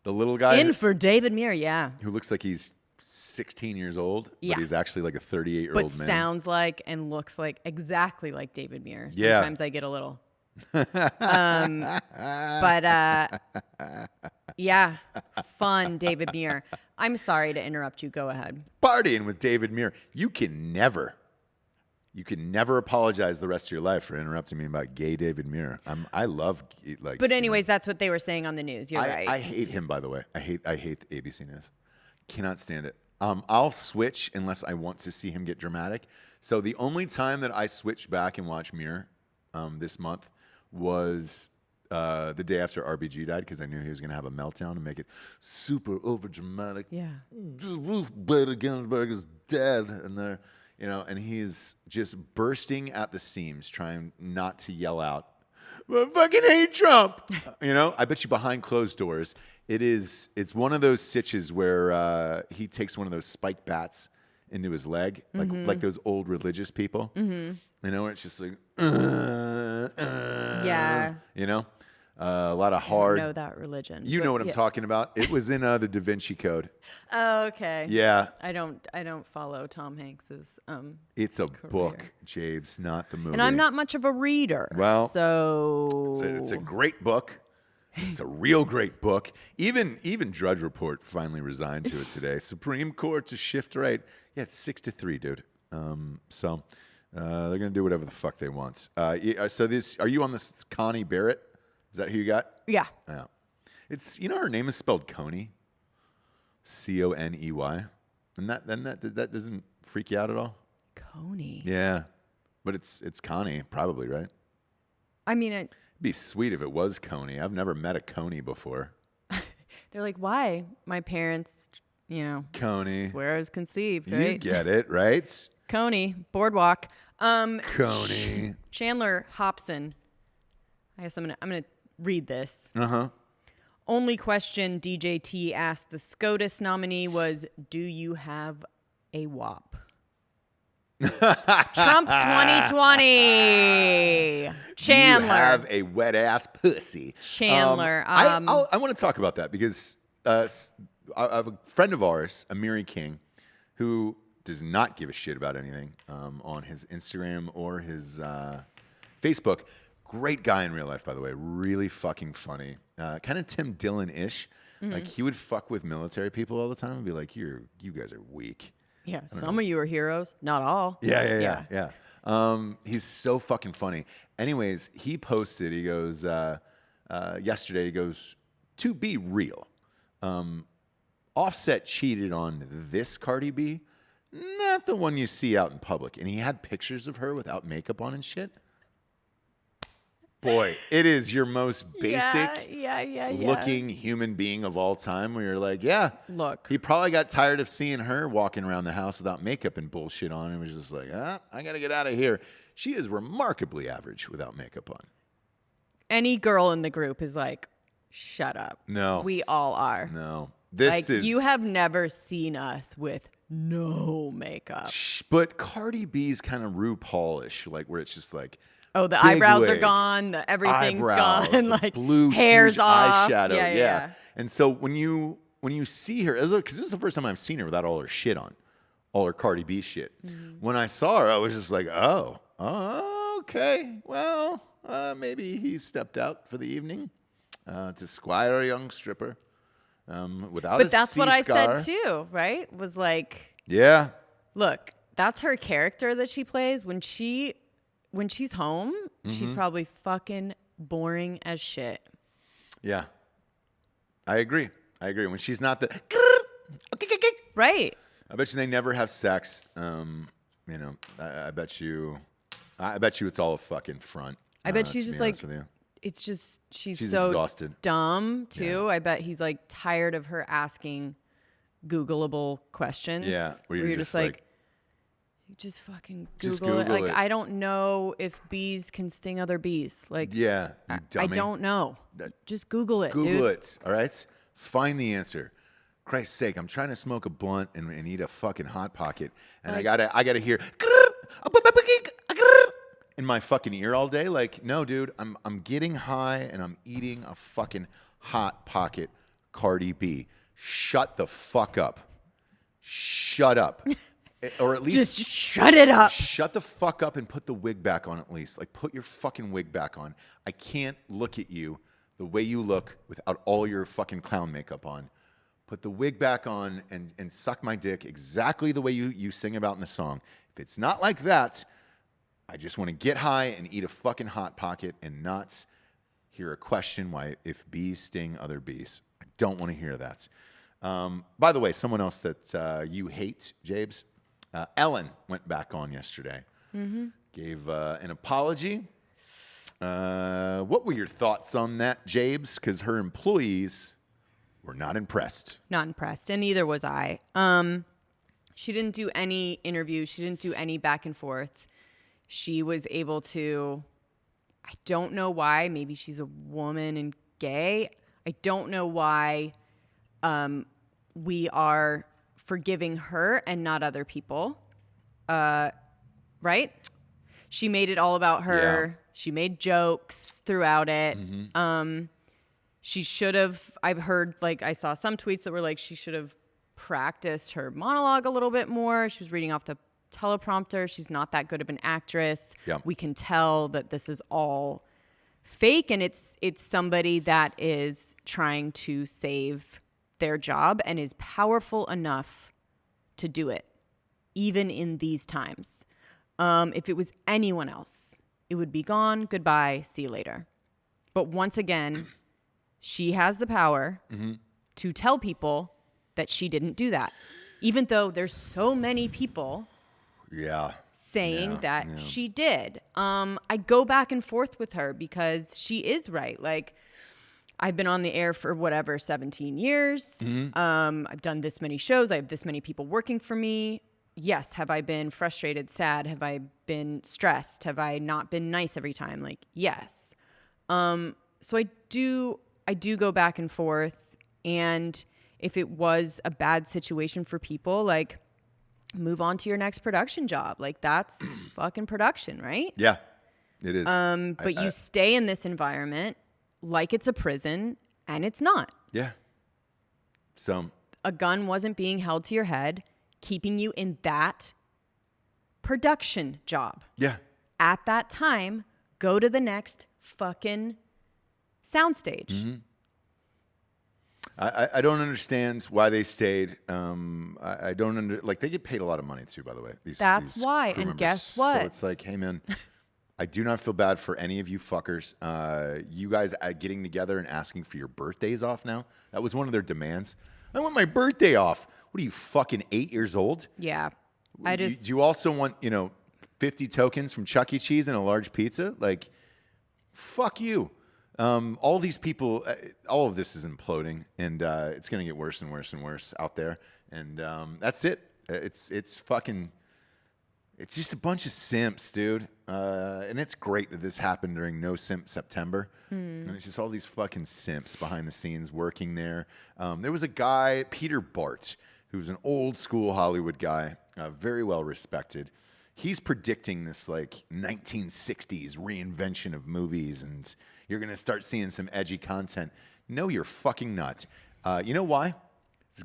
little guy In for David Muir, yeah. who looks like he's 16 years old, Yeah. but he's actually like a 38-year-old But man. sounds like and looks like exactly like David Muir. Yeah. Sometimes I get a little. Yeah, fun David Muir. I'm sorry to interrupt you. Go ahead. Partying with David Muir. You can never apologize the rest of your life for interrupting me about gay David Muir. I love like. But anyways, that's what they were saying on the news. You're right. I hate him, by the way. I hate ABC News. Cannot stand it. I'll switch unless I want to see him get dramatic. So the only time that I switched back and watched Muir this month was the day after RBG died because I knew he was going to have a meltdown and make it super over dramatic. Yeah. Ruth Bader Ginsburg is dead, and and he's just bursting at the seams, trying not to yell out, "I fucking hate Trump." I bet you behind closed doors, it's one of those stitches where he takes one of those spiked bats into his leg, like those old religious people. Where it's just like, Yeah. A lot of hard. I know that religion. You but know what I'm yeah. talking about. It was in the Da Vinci Code. Oh, okay. Yeah. I don't follow Tom Hanks's It's a career. book, Jabes, not the movie. and I'm not much of a reader. Well, so It's a great book. It's a real great book. Even Drudge Report finally resigned to it today. Supreme Court to shift right. Yeah, it's 6-3, dude. They're gonna do whatever the fuck they want. So this, are you on this Connie Barrett? Is that who you got? Yeah. Yeah. It's, her name is spelled Coney, Coney, and that doesn't freak you out at all. Coney. Yeah, but it's Connie probably, right? I mean, It'd be sweet if it was Coney. I've never met a Coney before. they're like, why? My parents, Coney. that's where I was conceived, right? You get it, right? Coney, boardwalk. Coney. Chandler Hobson. I guess I'm gonna read this. Uh-huh. Only question DJT asked the SCOTUS nominee was, do you have a WAP? Trump 2020. Chandler. You have a wet ass pussy. Chandler. I want to talk about that because I have a friend of ours, Amiri King, who does not give a shit about anything on his Instagram or his Facebook. Great guy in real life, by the way. Really fucking funny. Kind of Tim Dillon-ish. Mm-hmm. Like, he would fuck with military people all the time and be like, you guys are weak. Yeah, some of you are heroes. Not all. Yeah. He's so fucking funny. Anyways, he posted, he goes, yesterday, he goes, to be real, Offset cheated on this Cardi B, not the one you see out in public. And he had pictures of her without makeup on and shit. Boy, it is your most basic looking human being of all time where you're like, look, he probably got tired of seeing her walking around the house without makeup and bullshit on and was just like, I got to get out of here. She is remarkably average without makeup on. any girl in the group is like, shut up. No. We all are. No. You have never seen us with no makeup. But Cardi B's kind of RuPaul-ish, like where it's just like, oh, the big eyebrows wig, are gone, everything's eyebrows, gone, the like blue hair's huge off. eyeshadow. Yeah. And so when you see her, because this is the first time I've seen her without all her shit on, all her Cardi B shit. Mm-hmm. When I saw her, I was just like, oh, okay. Well, maybe he stepped out for the evening to squire a young stripper without. But that's what I said too, right? Was like, yeah. Look, that's her character that she plays when she's home. Mm-hmm. She's probably fucking boring as shit. Yeah, I agree. When she's not the right. I bet you they never have sex. I bet you it's all a fucking front. I bet she's just like, it's just she's so exhausted, dumb too. Yeah. I bet he's like tired of her asking Googleable questions. Yeah, where you're just like, you just fucking Google it. Like, I don't know if bees can sting other bees. Like, yeah, you dummy. I don't know. Just Google it. Google dude. it. All right, find the answer. Christ's sake, I'm trying to smoke a blunt and eat a fucking Hot Pocket, and I gotta hear in my fucking ear all day. Like, no, dude, I'm getting high and I'm eating a fucking Hot Pocket. Cardi B, shut the fuck up. Shut up. Or at least just shut it up. Shut the fuck up and put the wig back on at least. Like, put your fucking wig back on. I can't look at you the way you look without all your fucking clown makeup on. Put the wig back on and suck my dick exactly the way you sing about in the song. If it's not like that, I just want to get high and eat a fucking Hot Pocket and not hear a question why if bees sting other bees. I don't want to hear that. By the way, someone else that you hate, Jabes, Ellen went back on yesterday. Mm-hmm. Gave an apology. What were your thoughts on that, Jabes? Because her employees were not impressed. Not impressed, and neither was I. She didn't do any interviews. She didn't do any back and forth. She was able to, I don't know why, maybe she's a woman and gay. I don't know why we are forgiving her and not other people. Right? She made it all about her. Yeah. She made jokes throughout it. Mm-hmm. She should have, I saw some tweets that were like, she should have practiced her monologue a little bit more. She was reading off the teleprompter. She's not that good of an actress. Yeah. We can tell that this is all fake, and it's somebody that is trying to save their job and is powerful enough to do it, even in these times. If it was anyone else, it would be gone. Goodbye. See you later. But once again, she has the power to tell people that she didn't do that, even though there's so many people saying that she did. I go back and forth with her because she is right. Like, I've been on the air for 17 years. I've done this many shows. I have this many people working for me. Yes. Have I been frustrated, sad? Have I been stressed? Have I not been nice every time? Like, yes. So I do go back and forth. And if it was a bad situation for people, like, move on to your next production job. Like, that's fucking production, right? Yeah, it is. But you stay in this environment like it's a prison, and it's not. Yeah. So a gun wasn't being held to your head, keeping you in that production job. Yeah. At that time, go to the next fucking soundstage. Mm-hmm. I don't understand why they stayed. I don't like, they get paid a lot of money too, by the way. That's why. crew And members. guess what? So it's like, hey man, I do not feel bad for any of you fuckers. You guys getting together and asking for your birthdays off now. That was one of their demands. I want my birthday off. What are you, fucking 8 years old? Yeah. Do you also want, 50 tokens from Chuck E. Cheese and a large pizza? Like, fuck you. All these people, all of this is imploding, and it's going to get worse and worse and worse out there. And that's it. It's fucking, it's just a bunch of simps, dude. And it's great that this happened during No Simp September. And it's just all these fucking simps behind the scenes working there. There was a guy, Peter Bart, who's an old school Hollywood guy, very well respected. He's predicting this like 1960s reinvention of movies, and you're going to start seeing some edgy content. No, you're fucking not. You know why?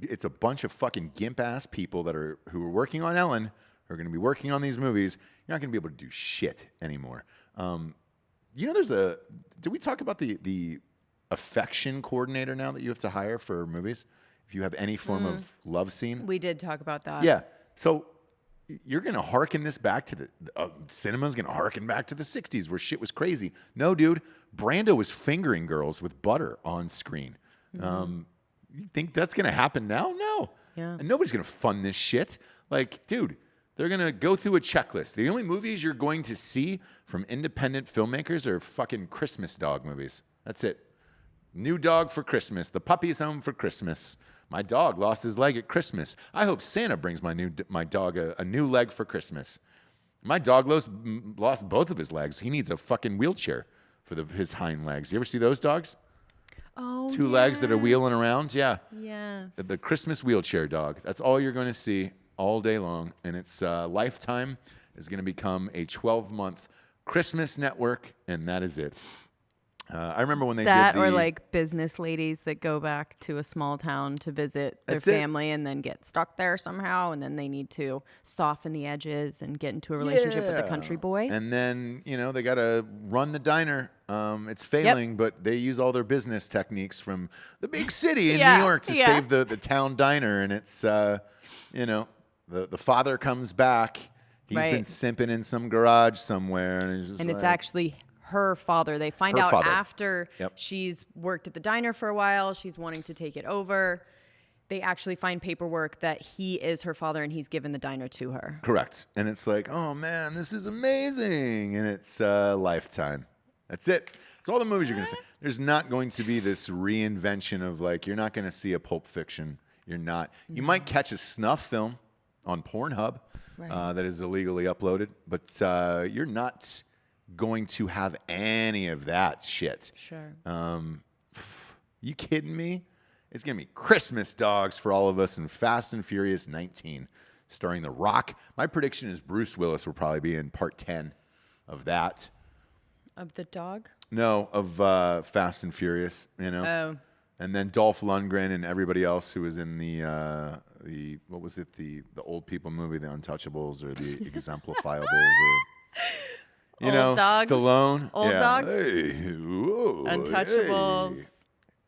It's a bunch of fucking gimp-ass people who are working on Ellen, who are going to be working on these movies. You're not going to be able to do shit anymore. Did we talk about the affection coordinator now that you have to hire for movies? If you have any form of love scene? We did talk about that. Yeah. So you're going to hearken this back to cinema's going to hearken back to the 60s where shit was crazy. No, dude. Brando was fingering girls with butter on screen. You think that's going to happen now? No. Yeah. And nobody's going to fund this shit. Like, dude, they're going to go through a checklist. The only movies you're going to see from independent filmmakers are fucking Christmas dog movies. That's it. New dog for Christmas. The puppy's home for Christmas. My dog lost his leg at Christmas. I hope Santa brings my dog a new leg for Christmas. My dog lost both of his legs. He needs a fucking wheelchair for his hind legs. You ever see those dogs? Oh, Two legs that are wheeling around? Yeah. Yes. The Christmas wheelchair dog. That's all you're going to see all day long. And it's Lifetime is going to become a 12-month Christmas network, and that is it. I remember when they that, did or like business ladies that go back to a small town to visit their family and then get stuck there somehow, and then they need to soften the edges and get into a relationship with a country boy. And then, they got to run the diner. It's failing, but they use all their business techniques from the big city in New York to save the town diner. And it's, the father comes back. He's been simping in some garage somewhere. And it's actually her father. They find out after she's worked at the diner for a while. She's wanting to take it over. They actually find paperwork that he is her father and he's given the diner to her. Correct. And it's like, oh man, this is amazing. And it's Lifetime. That's it. It's all the movies you're going to see. There's not going to be this reinvention of like, you're not going to see a Pulp Fiction. You're not. You might catch a snuff film on Pornhub that is illegally uploaded, but you're not going to have any of that shit. Sure. You kidding me? It's going to be Christmas dogs for all of us in Fast and Furious 19, starring The Rock. My prediction is Bruce Willis will probably be in part 10 of that. Of the dog? No, of Fast and Furious, Oh. And then Dolph Lundgren and everybody else who was in the what was it, the old people movie, The Untouchables or The Exemplifiables or... Old dogs. Stallone. Old dogs. Hey, whoa, Untouchables. Hey.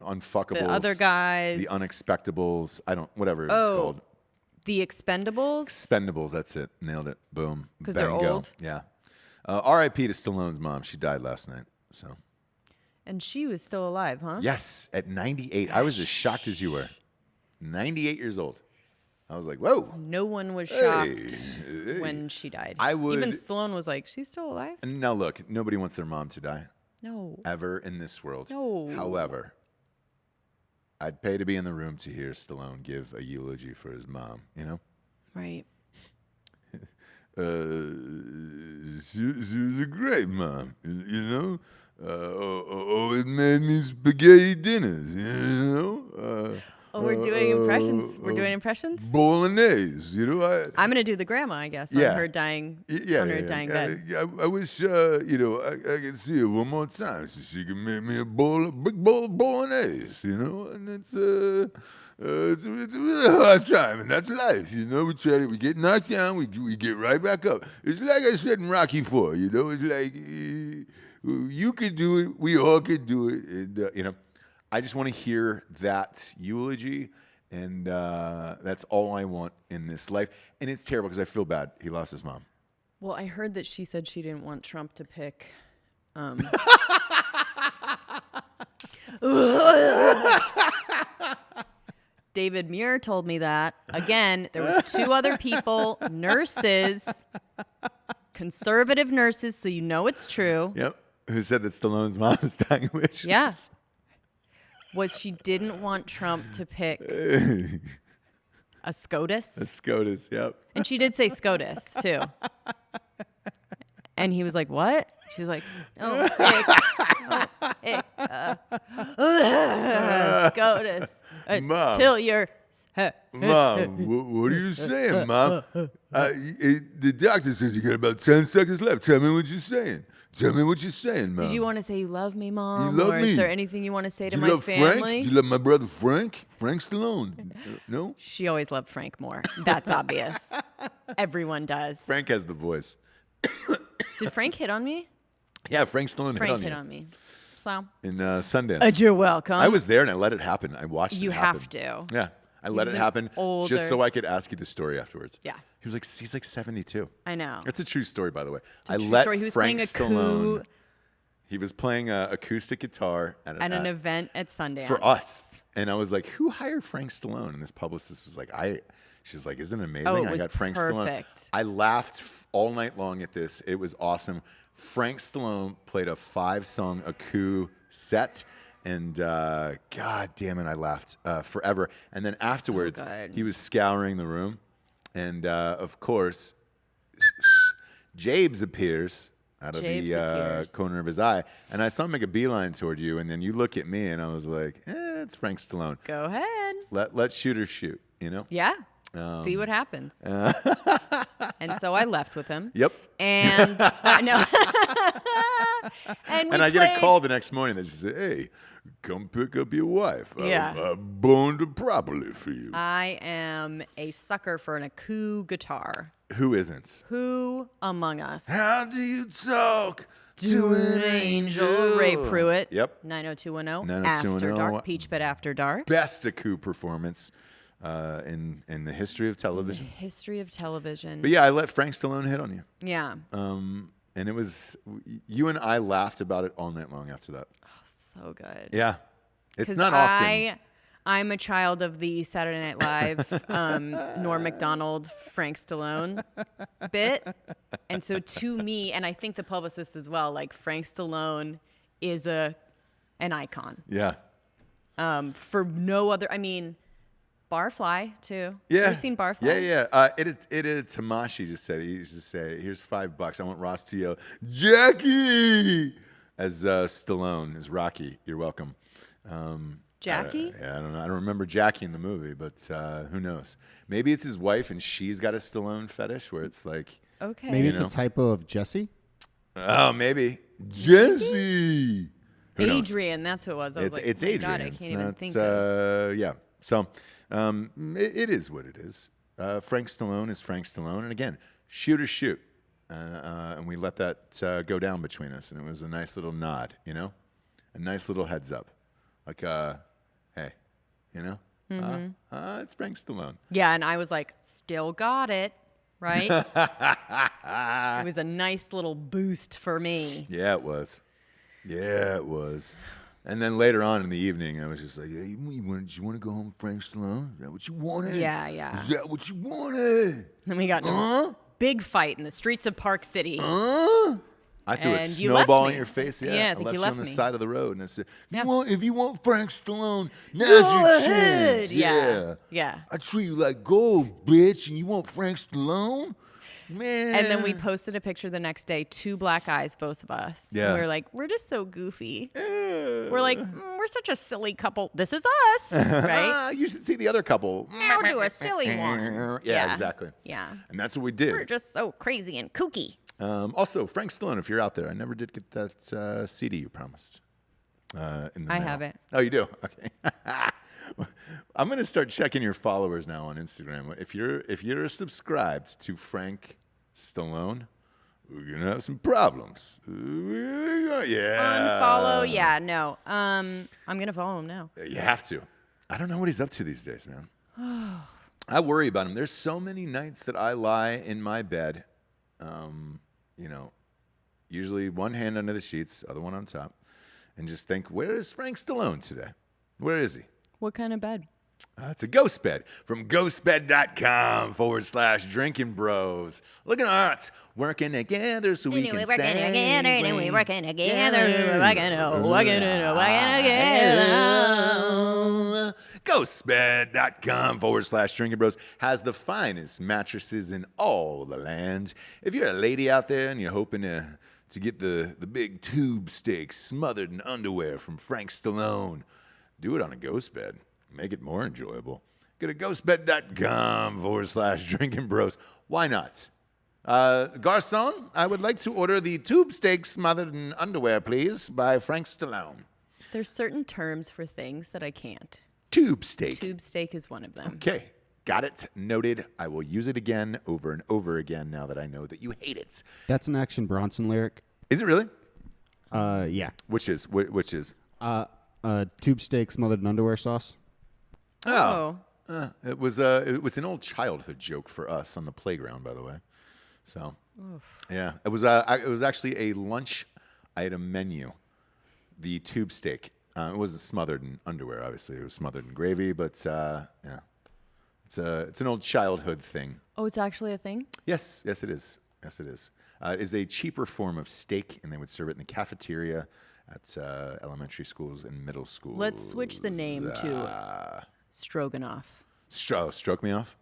Unfuckables. The other guys. The Unexpectables. Whatever it's called. The Expendables. Expendables, that's it. Nailed it. Boom. 'Cause they're Bango. old? Yeah. R.I.P. to Stallone's mom. She died last night. So. And she was still alive, huh? Yes, at 98. I was as shocked as you were. 98 years old. I was like, whoa. No one was shocked Hey. when she died. I would- Even Stallone was like, she's still alive? Now, look, nobody wants their mom to die No. ever in this world. No. However, I'd pay to be in the room to hear Stallone give a eulogy for his mom, you know? Right. She was a great mom, you know? Always made me spaghetti dinners, you know? Oh, we're doing impressions. We're doing impressions? Bolognese, you know? I'm going to do the grandma, I guess, Yeah. on her dying, Yeah, on her dying bed. I wish, you know, I could see her one more time so she could make me a big bowl of bolognese, you know? And it's a really hard time, and that's life, you know? We get knocked down, we get right back up. It's like I said in Rocky IV, you know? It's like you could do it, we all could do it, and, you know? I just want to hear that eulogy, and that's all I want in this life. And it's terrible because I feel bad. He lost his mom. Well, I heard that she said she didn't want Trump to pick. David Muir told me that. Again, there was 2 other people, nurses, conservative nurses, so you know it's true. Yep. Who said that Stallone's mom is dying of wishes? Yes. Was she didn't want Trump to pick a SCOTUS. SCOTUS, yep. And she did say SCOTUS, too. And he was like, what? She was like, oh, pick, SCOTUS. Mom. Till you're... Mom, what are you saying, Mom? The doctor says you got about 10 seconds left. Tell me what you're saying. Tell me what you're saying, Mom. Did you want to say you love me, Mom? You love or me. is there anything you want to say to Do you my love family? Frank? Do you love my brother Frank? Frank Stallone? No? She always loved Frank more. That's obvious. Everyone does. Frank has the voice. Did Frank hit on me? Yeah, Frank Stallone Frank hit hit on on me. So, you. In Sundance. you're welcome. I was there and I let it happen. I watched You it happen. have to. Yeah. I let was it an happen older- just so I could ask you the story afterwards. Yeah. He's like 72. I know. It's a true story, by the way. a I true let story. He was Frank playing a Stallone. coup He was playing acoustic guitar at an event at Sundance. for us, and I was like, "Who hired Frank Stallone?" And this publicist was like, She's like, "Isn't it amazing? Oh, it I was got Frank Stallone." perfect. I laughed all night long at this. It was awesome. Frank Stallone played a 5-song acoustic set. And God damn it, I laughed forever. And then afterwards, good. he was scouring the room, and of course, Jabes appears out of Jabes the appears. corner of his eye, and I saw him make a beeline toward you, and then you look at me, and I was like, it's Frank Stallone. Go ahead. Let's shoot or shoot, you know? Yeah. See what happens. And so I left with him. Yep. And no. And I get a call the next morning that just said, "Hey, come pick up your wife. Yeah. I boned her properly for you." I am a sucker for an acoustic guitar. Who isn't? Who among us? How do you talk to an angel? Ray Pruitt. Yep. 90210. 90210. After Dark. Peach Pit After Dark. Best acoustic performance in the history of television. History of television. But yeah, I let Frank Stallone hit on you. Yeah. And it was, you and I laughed about it all night long after that. So good. Yeah. It's 'Cause not often. I'm a child of the Saturday Night Live Norm Macdonald, Frank Stallone bit. And so to me, and I think the publicist as well, like Frank Stallone is an icon. Yeah. For no other, I mean, Barfly too. Yeah. You seen Barfly? Yeah. Tamashi just said, he used to say, "Here's $5. I want Ross to yell, Jackie!" as Stallone, as Rocky. You're welcome. Jackie? I don't know. I don't remember Jackie in the movie, but who knows? Maybe it's his wife and she's got a Stallone fetish where it's like, Okay. Maybe You it's know? a typo of Jesse. oh, maybe. Jessie! Who knows? Adrian, that's who it was. I was like, It's oh my Adrian. God, I It's can't even not, think of yeah. So it is what it is. Frank Stallone is Frank Stallone. And again, shoot or shoot. And we let that go down between us. And it was a nice little nod, you know? A nice little heads up. Like, hey, you know? It's Frank Stallone. Yeah, and I was like, still got it, right? It was a nice little boost for me. Yeah, it was. Yeah, it was. And then later on in the evening, I was just like, hey, you want to go home with Frank Stallone? Is that what you wanted? Yeah, yeah. Is that what you wanted? Then we got in a big fight in the streets of Park City. I threw a And you left snowball me. in your face. Yeah, Yeah, I I think left you you on left the me. side of the road, and I said, Yeah. if you want Frank Stallone, now's Go your ahead. chance. Yeah. Yeah. I treat you like gold, bitch, and you want Frank Stallone? Man. And then we posted a picture the next day, 2 black eyes, both of us. Yeah. And we were like, we're just so goofy. We're like, we're such a silly couple. This is us, right? You should see the other couple. Now do a silly one. Yeah, exactly. Yeah. And that's what we did. We're just so crazy and kooky. Also, Frank Stallone, if you're out there, I never did get that CD you promised. In the I mail. have it. Oh, you do? Okay. I'm gonna start checking your followers now on Instagram. If you're subscribed to Frank Stallone, we're gonna have some problems. Yeah. Unfollow? Yeah, no. I'm gonna follow him now. You have to. I don't know what he's up to these days, man. I worry about him. There's so many nights that I lie in my bed, usually one hand under the sheets, other one on top, and just think, where is Frank Stallone today? Where is he? What kind of bed? It's a Ghostbed from ghostbed.com/Drinkin Bros. Look at us working together so we can We're working say together, and we're working together, we're working together. Ghostbed.com/Drinkin Bros has the finest mattresses in all the land. If you're a lady out there and you're hoping to get the big tube steak smothered in underwear from Frank Stallone, do it on a ghost bed. Make it more enjoyable. Go to ghostbed.com/Drinkin Bros. Why not? Garçon, I would like to order the tube steak smothered in underwear, please, by Frank Stallone. There's certain terms for things that I can't. Tube steak. Tube steak is one of them. Okay. Got it. Noted. I will use it again over and over again now that I know that you hate it. That's an Action Bronson lyric. Is it really? Yeah. Which is? Tube steak smothered in underwear sauce. Oh. It was an old childhood joke for us on the playground, by the way. So, yeah, it was actually a lunch item menu. The tube steak. It wasn't smothered in underwear, obviously. It was smothered in gravy, but yeah, it's an old childhood thing. Oh, it's actually a thing? Yes, it is. Yes, it is. It is a cheaper form of steak, and they would serve it in the cafeteria at elementary schools and middle schools. Let's switch the name to Stroganoff. Stroke me off?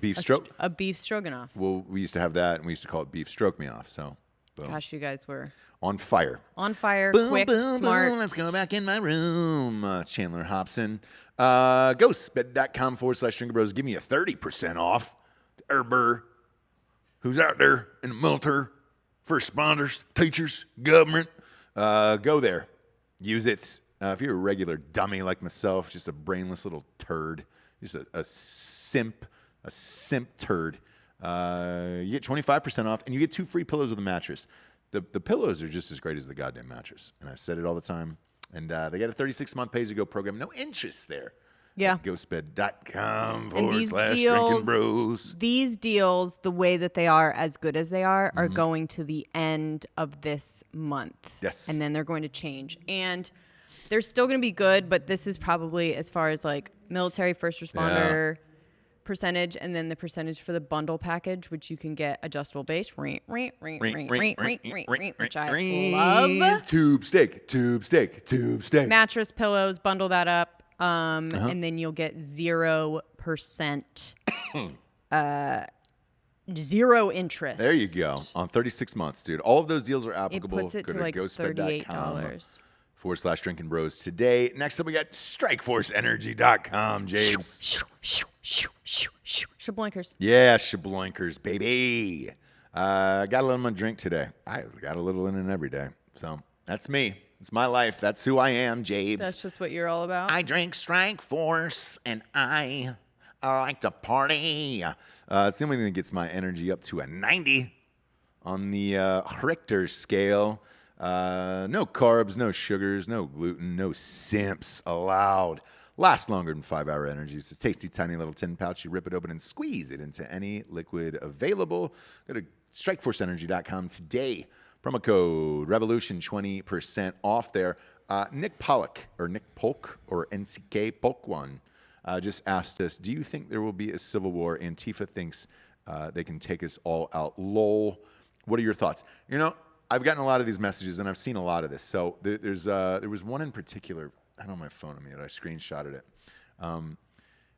Beef stroke? A beef stroganoff. Well, we used to have that, and we used to call it beef stroke me off. So, boom. Gosh, you guys were On fire. on fire, Boom, quick, boom, smart. boom. Let's go back in my room. Chandler Hobson. Ghostbed.com/Drinkin Bros. Give me a 30% off. Herber, who's out there in the military, first responders, teachers, government. Go there. Use it. If you're a regular dummy like myself, just a brainless little turd, just a simp turd, you get 25% off, and you get 2 free pillows with a mattress. The pillows are just as great as the goddamn mattress, and I said it all the time. And they got a 36-month pay-as-you-go program, no interest there. Yeah. Ghostbed.com/Drinkin Bros. These deals, the way that they are, as good as they are going to the end of this month. Yes. And then they're going to change. And they're still going to be good, but this is probably as far as like military first responder percentage, and then the percentage for the bundle package, which you can get adjustable base, which I love. Tube steak. Mattress, pillows, bundle that up, and then you'll get 0%, 0 interest. There you go. On 36 months, dude. All of those deals are It applicable. puts it Go to like ghostbed.com $38. /Drinkin Bros today. Next up, we got StrikeForceEnergy.com, James. Shabloinkers. Yeah, shabloinkers, baby. Got a little in my drink today. I got a little in it every day. So that's me. It's my life. That's who I am, James. That's just what you're all about. I drink Strike Force, and I like to party. It's the only thing that gets my energy up to a 90 on the Richter scale. No carbs, no sugars, no gluten, no simps allowed. Lasts longer than 5-hour energy. It's a tasty, tiny little tin pouch. You rip it open and squeeze it into any liquid available. Go to strikeforceenergy.com today. Promo code Revolution, 20% off there. Nick Pollock, or Nick Polk, or NCK Polk one, just asked us, do you think there will be a civil war? Antifa thinks they can take us all out. Lol. What are your thoughts? You know, I've gotten a lot of these messages, and I've seen a lot of this. So there was one in particular. I don't have my phone on me, but I screenshotted it.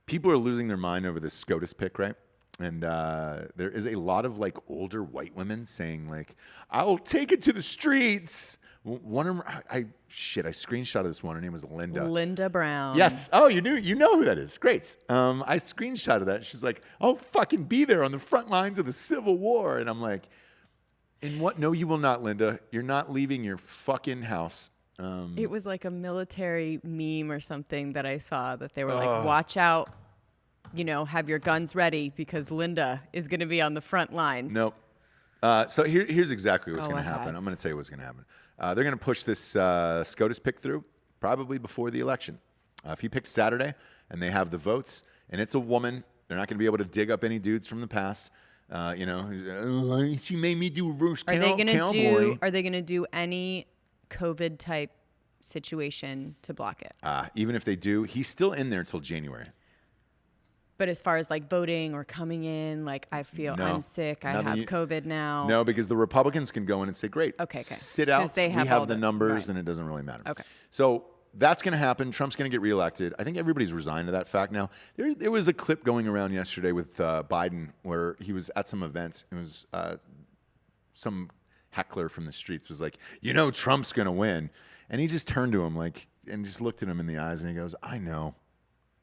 People are losing their mind over this SCOTUS pick, right? And there is a lot of like older white women saying like, "I'll take it to the streets." One of them, I screenshotted this one. Her name was Linda. Linda Brown. Yes. Oh, you know who that is. Great. I screenshotted that. She's like, "I'll fucking be there on the front lines of the Civil War," and I'm like, "In what? No, you will not, Linda. You're not leaving your fucking house." It was like a military meme or something that I saw that they were like, watch out, you know, have your guns ready because Linda is going to be on the front lines. Nope. So here's exactly what's going to happen. I'm going to tell you what's going to happen. They're going to push this SCOTUS pick through probably before the election. If he picks Saturday and they have the votes and it's a woman, they're not going to be able to dig up any dudes from the past. You know, she made me do reverse cowboy. Are they going to do any COVID type situation to block it? Even if they do, he's still in there until January. But as far as like voting or coming in, like I feel I'm sick, I have COVID now. No, because the Republicans can go in and say, great, sit out, we have the numbers, and it doesn't really matter. Okay. So that's going to happen. Trump's going to get reelected. I think everybody's resigned to that fact now. There was a clip going around yesterday with Biden where he was at some events. It was some heckler from the streets was like, you know, Trump's going to win. And he just turned to him like, and just looked at him in the eyes and he goes, I know.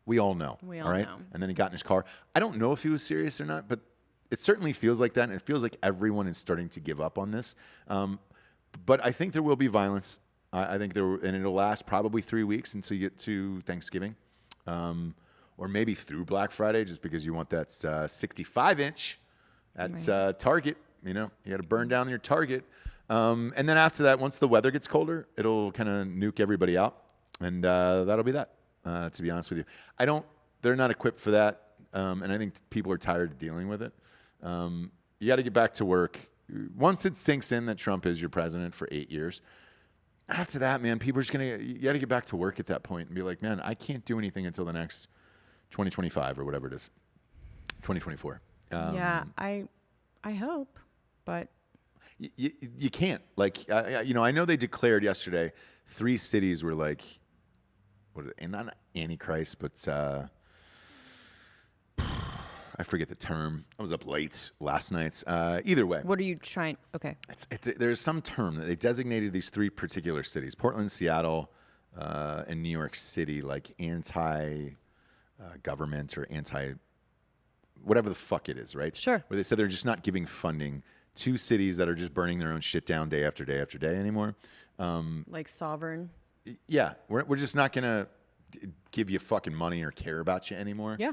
We all know. All right. And then he got in his car. I don't know if he was serious or not, but it certainly feels like that. And it feels like everyone is starting to give up on this. But I think there will be violence. I think and it'll last probably 3 weeks until you get to Thanksgiving, or maybe through Black Friday, just because you want that 65-inch at Target. You know, you got to burn down your Target. And then after that, once the weather gets colder, it'll kind of nuke everybody out. And that'll be that, to be honest with you. They're not equipped for that. And I think people are tired of dealing with it. You got to get back to work. Once it sinks in that Trump is your president for 8 years, after that, man, people are just you got to get back to work at that point and be like, man, I can't do anything until the next 2025 or whatever it is, 2024. Yeah, I hope, but you can't. Like, you know, I know they declared yesterday 3 cities were like, not Antichrist, but I forget the term. I was up late last night. Either way. What are you trying? Okay. There's some term that they designated these 3 particular cities, Portland, Seattle, and New York City, like anti-government or whatever the fuck it is, right? Sure. Where they said they're just not giving funding to cities that are just burning their own shit down day after day after day anymore. Like sovereign. Yeah. We're just not going to give you fucking money or care about you anymore. Yeah.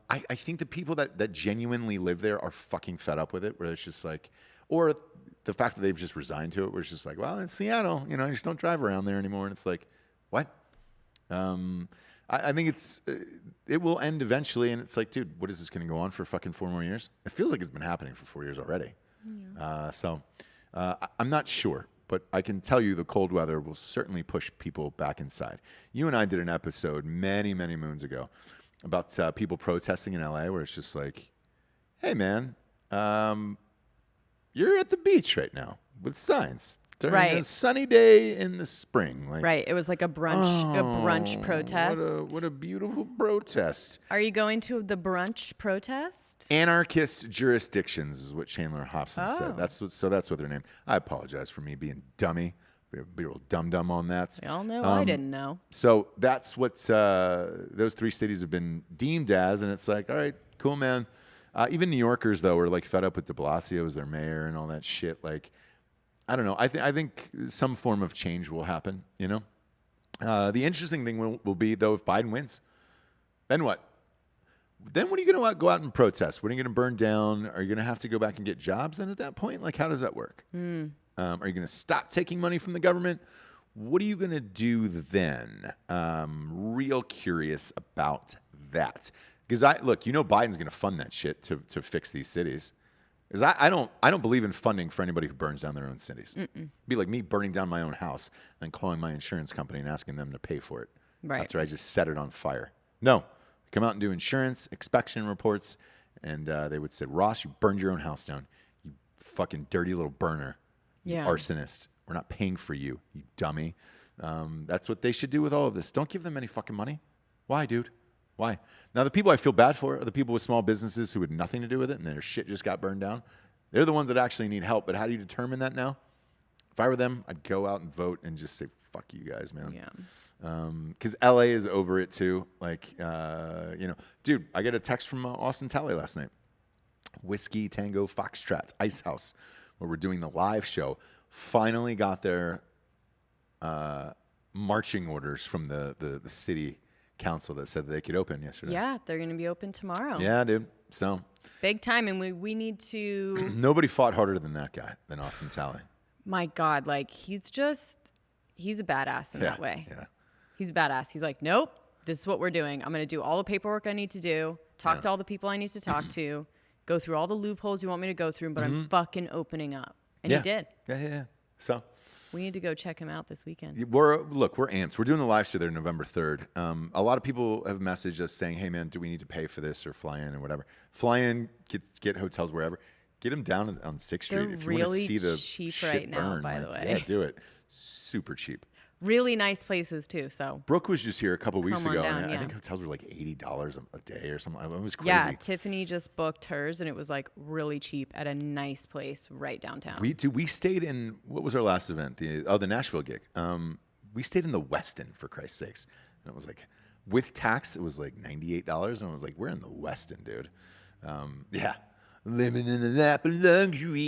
I think the people that genuinely live there are fucking fed up with it, where it's just like, or the fact that they've just resigned to it, where it's just like, well, in Seattle, you know, you just don't drive around there anymore. And it's like, what? I think it will end eventually. And it's like, dude, what is this going to go on for fucking 4 more years? It feels like it's been happening for 4 years already. Yeah. I'm not sure, but I can tell you the cold weather will certainly push people back inside. You and I did an episode many, many moons ago about people protesting in LA, where it's just like, hey, man, you're at the beach right now with signs during a sunny day in the spring. Like, right. It was like a brunch protest. What a beautiful protest. Are you going to the brunch protest? Anarchist jurisdictions is what Chandler Hobson said. That's what they're named. I apologize for me being dummy. Be real dum-dum on that. We all know I didn't know. So that's what those 3 cities have been deemed as, and it's like, all right, cool, man. Even New Yorkers, though, are like fed up with de Blasio as their mayor and all that shit. Like, I don't know. I think some form of change will happen, you know? The interesting thing will be, though, if Biden wins, then what? Then when are you going to go out and protest? When are you going to burn down? Are you going to have to go back and get jobs then at that point? Like, how does that work? Are you going to stop taking money from the government? What are you going to do then? Real curious about that. Because Biden's going to fund that shit to fix these cities. Because I don't believe in funding for anybody who burns down their own cities. It'd be like me burning down my own house and calling my insurance company and asking them to pay for it. Right. After I just set it on fire. No. Come out and do insurance, inspection reports, and they would say, Ross, you burned your own house down. You fucking dirty little burner. You arsonist. We're not paying for you, you dummy. That's what they should do with all of this. Don't give them any fucking money. Why, dude? Why? Now, the people I feel bad for are the people with small businesses who had nothing to do with it and their shit just got burned down. They're the ones that actually need help. But how do you determine that now? If I were them, I'd go out and vote and just say, fuck you guys, man. Yeah. Because LA is over it too. Like, dude, I get a text from Austin Talley last night. Whiskey Tango Foxtrot Ice House, where we're doing the live show. Finally got their marching orders from the city council that said that they could open yesterday. Yeah, they're going to be open tomorrow. Yeah, dude. So big time, and we need to. Nobody fought harder than that guy, than Austin Talley. My God, like he's a badass in that way. Yeah. He's a badass. He's like, nope, this is what we're doing. I'm going to do all the paperwork I need to do, talk to all the people I need to talk to, go through all the loopholes you want me to go through, but I'm fucking opening up. And he did. Yeah. So we need to go check him out this weekend. we're amped. We're doing the live show there November 3rd. A lot of people have messaged us saying, hey, man, do we need to pay for this or fly in or whatever? Fly in, get hotels wherever. Get them down on 6th Street. They're if you really want to see the cheap shit right now, burn, by the way. Yeah, do it. Super cheap. Really nice places too. So Brooke was just here a couple weeks Come on ago, down, and yeah. I think hotels were like $80 a day or something. It was crazy. yeah, Tiffany just booked hers, and it was like really cheap at a nice place right downtown. We stayed in, what was our last event? The Nashville gig. We stayed in the Westin, for Christ's sakes. And it was like, with tax, it was like $98. And I was like, we're in the Westin, dude. Yeah. Living in the lap of luxury.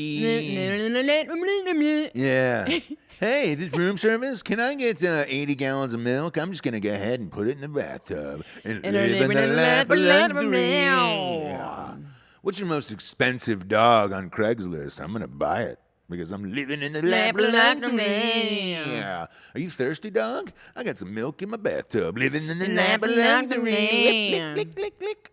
Yeah. Hey, is this room service? Can I get 80 gallons of milk? I'm just going to go ahead and put it in the bathtub. And live in the lap of luxury. Yeah. What's your most expensive dog on Craigslist? I'm going to buy it. Because I'm living in the lap of luxury. Yeah. Are you thirsty, dog? I got some milk in my bathtub. Living in the lap of luxury. Lick, lick, lick, lick.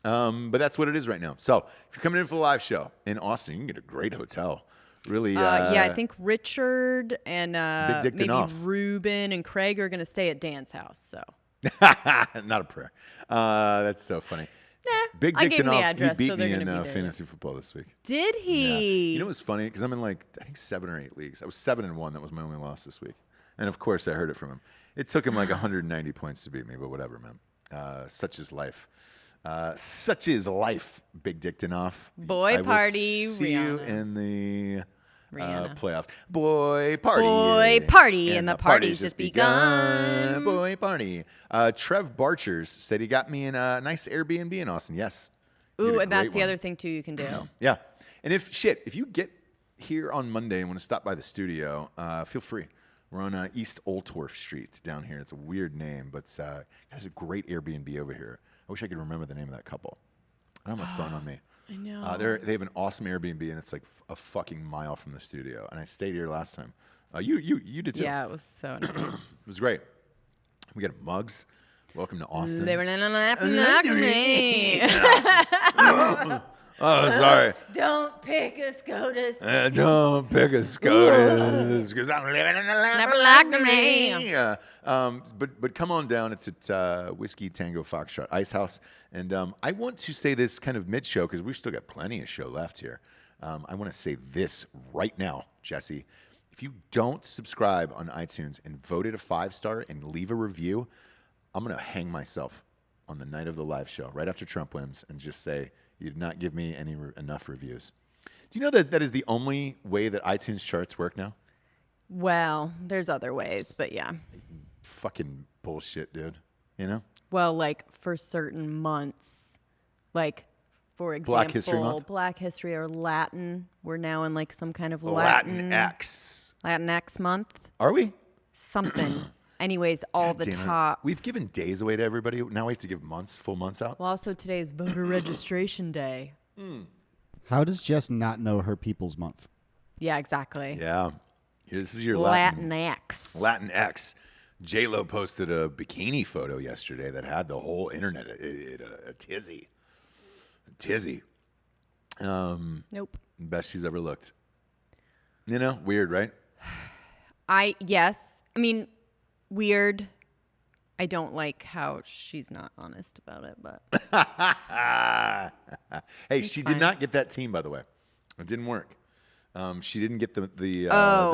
But that's what it is right now. So if you're coming in for the live show in Austin, you can get a great hotel. Really. Yeah, I think Richard and Big Dick maybe Danoff. Ruben and Craig are going to stay at Dan's house. So Not a prayer. That's so funny. Big I Dick gave him the Danoff, address, he beat so they're me gonna in be there, fantasy football this week. did Yeah. he? You know what's funny? Because I'm in like, I think 7 or 8 leagues. I was 7-1. That was my only loss this week. And of course, I heard it from him. It took him like 190 points to beat me, but whatever, man. Such is life. Such is life, Big Dick Danoff. Boy I will party, see you Rihanna. in the Rihanna. playoffs. Boy party. Boy party, and the party's just begun. Boy party. Trev Barchers said he got me in a nice Airbnb in Austin. Yes. He did Ooh, a and that's great the one. other thing too you can do. Yeah. And if you get here on Monday and want to stop by the studio, feel free. We're on East Oltorf Street down here. It's a weird name, but it has a great Airbnb over here. I wish I could remember the name of that couple. I don't have my phone on me. I know. They have an awesome Airbnb, and it's like a fucking mile from the studio. And I stayed here last time. You did too. Yeah, it was so nice. It was great. We got mugs. Welcome to Austin. Living in a lap of luxury. Oh, sorry. Don't pick a SCOTUS. Don't pick a SCOTUS because I'm living in the lap of luxury. But come on down. It's at Whiskey Tango Foxtrot Ice House. And I want to say this kind of mid-show because we've still got plenty of show left here. I want to say this right now, Jessie. If you don't subscribe on iTunes and vote it a 5-star and leave a review, I'm going to hang myself on the night of the live show right after Trump wins and just say, you did not give me enough reviews. Do you know that is the only way that iTunes charts work now? Well, there's other ways, but yeah. Fucking bullshit, dude. You know? Well, like for certain months, like for example, Black History Month? Black History or Latin. We're now in like some kind of Latinx month. Are we? Something. Anyways, all the Damn it. top. We've given days away to everybody. Now we have to give full months out. Well, also today is voter registration day. How does Jess not know her People's Month? Yeah, exactly. Yeah. This is your Latinx. Latinx. J-Lo posted a bikini photo yesterday that had the whole internet a tizzy. Nope. Best she's ever looked. You know, weird, right? Yes. I mean, weird. I don't like how she's not honest about it, but hey, she did not get that team, by the way. It didn't work. She didn't get the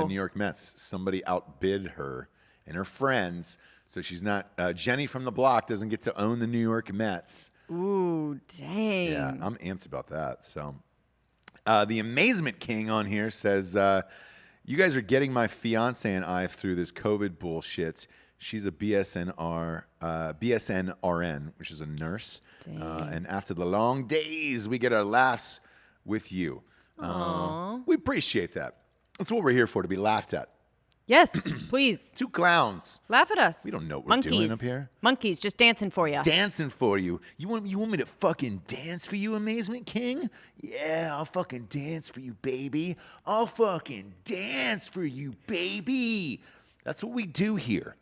New York Mets. Somebody outbid her and her friends, so she's not. Jenny from the block doesn't get to own the New York Mets. ooh, dang. Yeah, I'm amped about that. So, the Amazement King on here says, "You guys are getting my fiance and I through this COVID bullshit. She's a BSNRN, which is a nurse. And after the long days, we get our laughs with you. We appreciate that. That's what we're here for, to be laughed at. Yes, please. Two clowns Laugh at us. We don't know what Monkeys. we're doing up here. Monkeys just dancing for you. Dancing for you. You want me to fucking dance for you, Amazement King? Yeah, I'll fucking dance for you, baby. I'll fucking dance for you, baby. That's what we do here.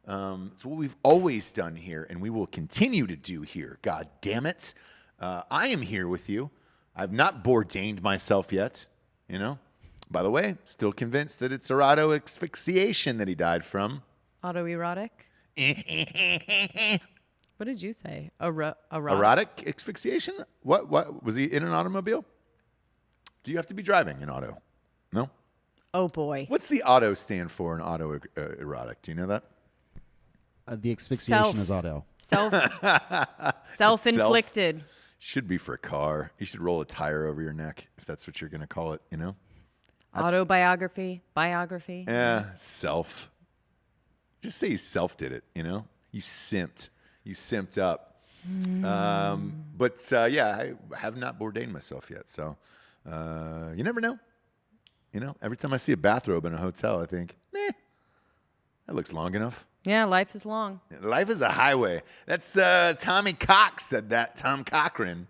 It's what we've always done here, and we will continue to do here. God damn it. I am here with you. I've not bourdained myself yet, you know? By the way, still convinced that it's auto asphyxiation that he died from. Autoerotic? What did you say? Erotic asphyxiation? What? Was he in an automobile? Do you have to be driving an auto? No? Oh, boy. What's the auto stand for in auto erotic? Do you know that? The asphyxiation is auto. Self-inflicted. Should be for a car. You should roll a tire over your neck if that's what you're going to call it, you know? Autobiography. Biography. Yeah, self. Just say you self did it, you know? You simped. You simped up. But I have not bourdained myself yet. So you never know. You know, every time I see a bathrobe in a hotel, I think, that looks long enough. Yeah, life is long. Life is a highway. That's Tommy Cox said that. Tom Cochran.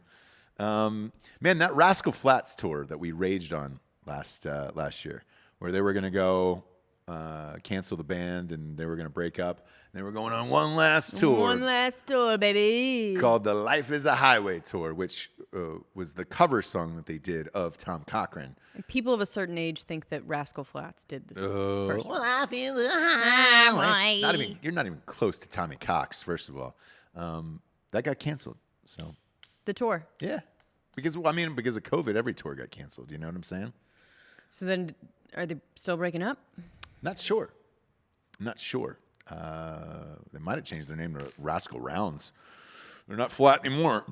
Man, that Rascal Flatts tour that we raged on last year, where they were going to go cancel the band and they were going to break up. They were going on one last tour. One last tour, baby. Called the Life is a Highway tour, which was the cover song that they did of Tom Cochran. And people of a certain age think that Rascal Flatts did this first one. Life is a highway. You're not even close to Tommy Cox, first of all. That got canceled. So The tour. yeah. Because of COVID, every tour got canceled. You know what I'm saying? So then, are they still breaking up? Not sure. They might have changed their name to Rascal Rounds. They're not flat anymore.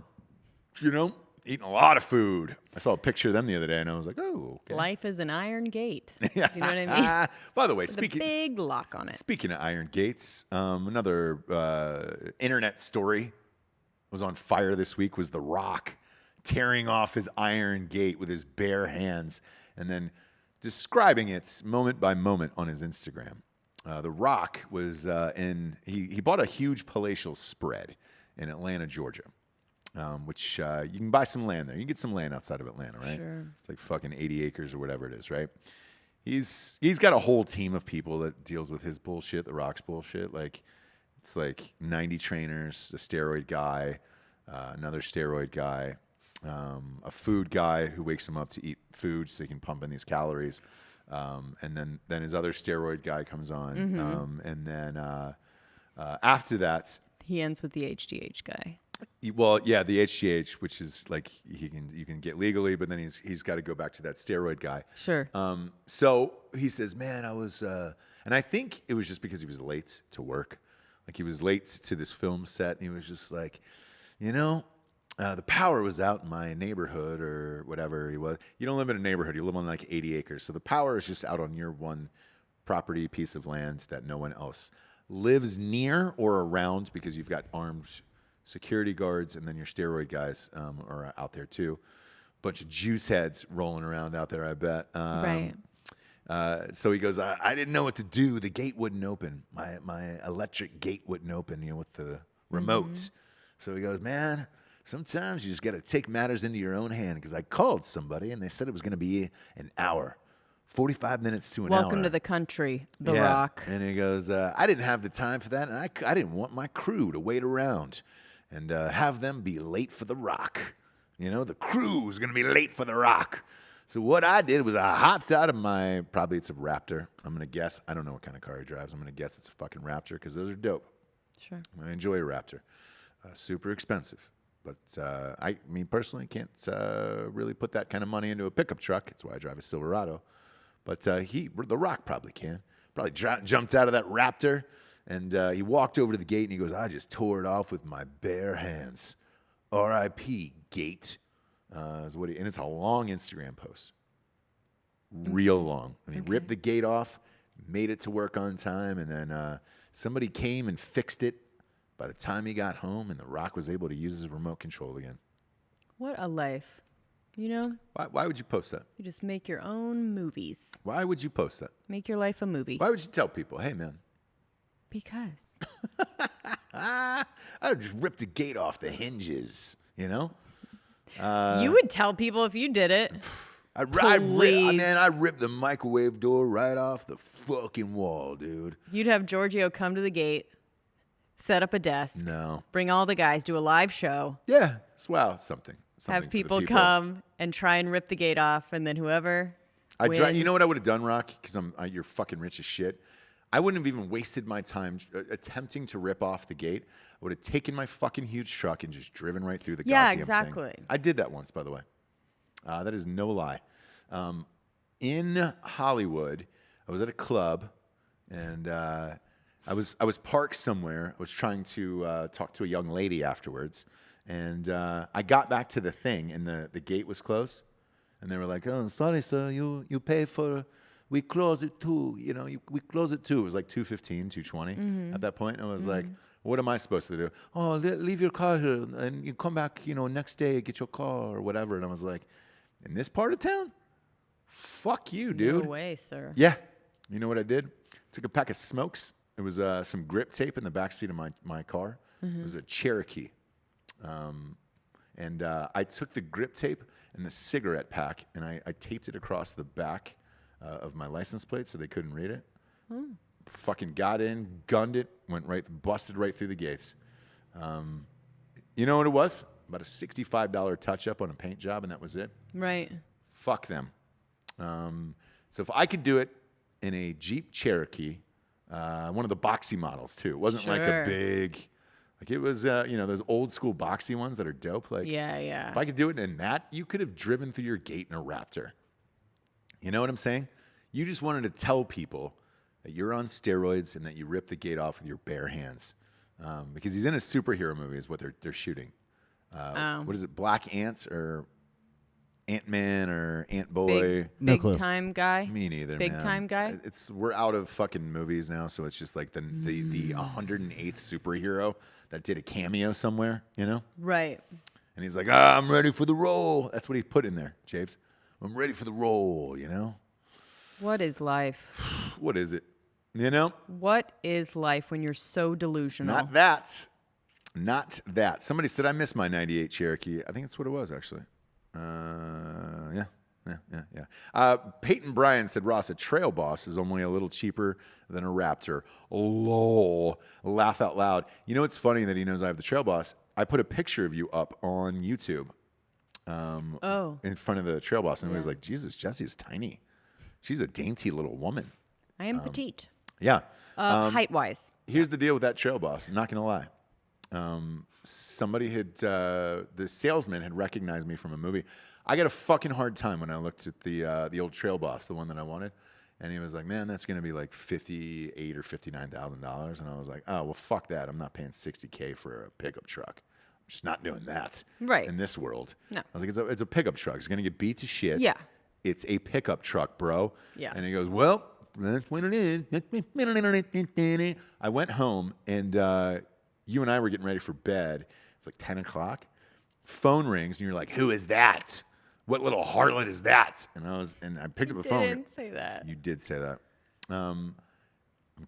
You know, eating a lot of food. I saw a picture of them the other day, and I was like, oh, okay. Life is an iron gate. You know what I mean? By the way, With a big lock on it. Speaking of iron gates, another internet story was on fire this week was The Rock tearing off his iron gate with his bare hands and then describing it moment by moment on his Instagram. The Rock was he bought a huge palatial spread in Atlanta, Georgia, which you can buy some land there. You can get some land outside of Atlanta, right? Sure. It's like fucking 80 acres or whatever it is, right? He's got a whole team of people that deals with his bullshit, The Rock's bullshit. Like, it's like 90 trainers, a steroid guy, another steroid guy, a food guy who wakes him up to eat food so he can pump in these calories. And then his other steroid guy comes on. And then after that, He ends with the HGH guy. the HGH, which is like you can get legally, but then he's got to go back to that steroid guy. Sure. So he says, man, I was, and I think it was just because he was late to work. Like he was late to this film set, and he was just like, you know, the power was out in my neighborhood or whatever he was. You don't live in a neighborhood. You live on like 80 acres. So the power is just out on your one property piece of land that no one else lives near or around because you've got armed security guards and then your steroid guys are out there too. Bunch of juice heads rolling around out there, I bet. Right. So he goes, I didn't know what to do. The gate wouldn't open. My electric gate wouldn't open, you know, with the remote. So he goes, man, sometimes you just got to take matters into your own hand because I called somebody and they said it was going to be an hour. 45 minutes to an hour. Welcome to the country, The Yeah. Rock. And he goes, I didn't have the time for that, and I didn't want my crew to wait around and have them be late for The Rock. You know, the crew was going to be late for The Rock. So what I did was I hopped out of probably it's a Raptor. I'm going to guess. I don't know what kind of car he drives. I'm going to guess it's a fucking Raptor because those are dope. Sure. I enjoy a Raptor. Super expensive. But me personally, can't really put that kind of money into a pickup truck. That's why I drive a Silverado. But The Rock probably can. Probably jumped out of that Raptor, and he walked over to the gate, and he goes, I just tore it off with my bare hands. R.I.P. Gate. And it's a long Instagram post. Real long. And he ripped the gate off, made it to work on time, and then somebody came and fixed it by the time he got home, and The Rock was able to use his remote control again. What a life. You know, Why would you post that? you just make your own movies. Why would you post that? Make your life a movie. Why would you tell people, hey, man, Because. I just ripped the gate off the hinges, you know? You would tell people if you did it. I Please. ripped the microwave door right off the fucking wall, dude. You'd have Giorgio come to the gate, set up a desk, No. bring all the guys, do a live show, Yeah. Wow, something have for the people come and try and rip the gate off, and then whoever wins. You know what I would have done, Rock? Because you're fucking rich as shit. I wouldn't have even wasted my time attempting to rip off the gate. I would have taken my fucking huge truck and just driven right through the Yeah, goddamn exactly. thing. I did that once, by the way. That is no lie. In Hollywood, I was at a club, and I was parked somewhere. I was trying to talk to a young lady afterwards, and I got back to the thing, and the gate was closed, and they were like, "Oh, sorry, sir, you pay for." We close it too, we close it too. It was like $2.15, $2.20 at that point. And I was like, what am I supposed to do? Oh, leave your car here and you come back, next day, get your car or whatever. And I was like, in this part of town? Fuck you, dude. No way, sir. Yeah. You know what I did? Took a pack of smokes. It was some grip tape in the backseat of my car. It was a Cherokee. And I took the grip tape and the cigarette pack and I taped it across the back of my license plate so they couldn't read it. Fucking got in, gunned it, busted right through the gates. You know what it was? About a $65 touch-up on a paint job, and that was it. Right. Fuck them. So if I could do it in a Jeep Cherokee, one of the boxy models too. It wasn't like a Sure. big, like it was, those old school boxy ones that are dope. Like, Yeah. if I could do it in that, you could have driven through your gate in a Raptor. You know what I'm saying? You just wanted to tell people that you're on steroids and that you ripped the gate off with your bare hands. Because he's in a superhero movie is what they're shooting. What is it, Black Ants or Ant-Man or Ant-Boy? No Big clue. time guy. Me neither, Big man. time guy? We're out of fucking movies now, so it's just like the 108th superhero that did a cameo somewhere, Right. And he's like, I'm ready for the role. That's what he put in there, Japes. I'm ready for the role, What is life? What is it? What is life when you're so delusional? Not that. Not that. Somebody said I missed my 98 Cherokee. I think that's what it was, actually. Yeah. Peyton Bryan said, Ross, a Trail Boss is only a little cheaper than a Raptor. Lol. Laugh out loud. You know what's funny that he knows I have the Trail Boss? I put a picture of you up on YouTube in front of the Trail Boss, and he was like, Jesus, Jessie is tiny. She's a dainty little woman. I am petite. Yeah. Height-wise. Here's the deal with that Trail Boss. I'm not going to lie. Somebody the salesman had recognized me from a movie. I got a fucking hard time when I looked at the old Trail Boss, the one that I wanted. And he was like, man, that's going to be like $58,000 or $59,000. And I was like, oh, well, fuck that. I'm not paying $60K for a pickup truck. I'm just not doing that Right. in this world. No. I was like, it's a pickup truck. It's going to get beat to shit. Yeah. It's a pickup truck, bro. Yeah. And he goes, well, that's what it is. I went home, and you and I were getting ready for bed. It was like 10 o'clock. Phone rings, and you're like, who is that? What little harlot is that? And I picked up the phone. Didn't say that. You did say that. I'm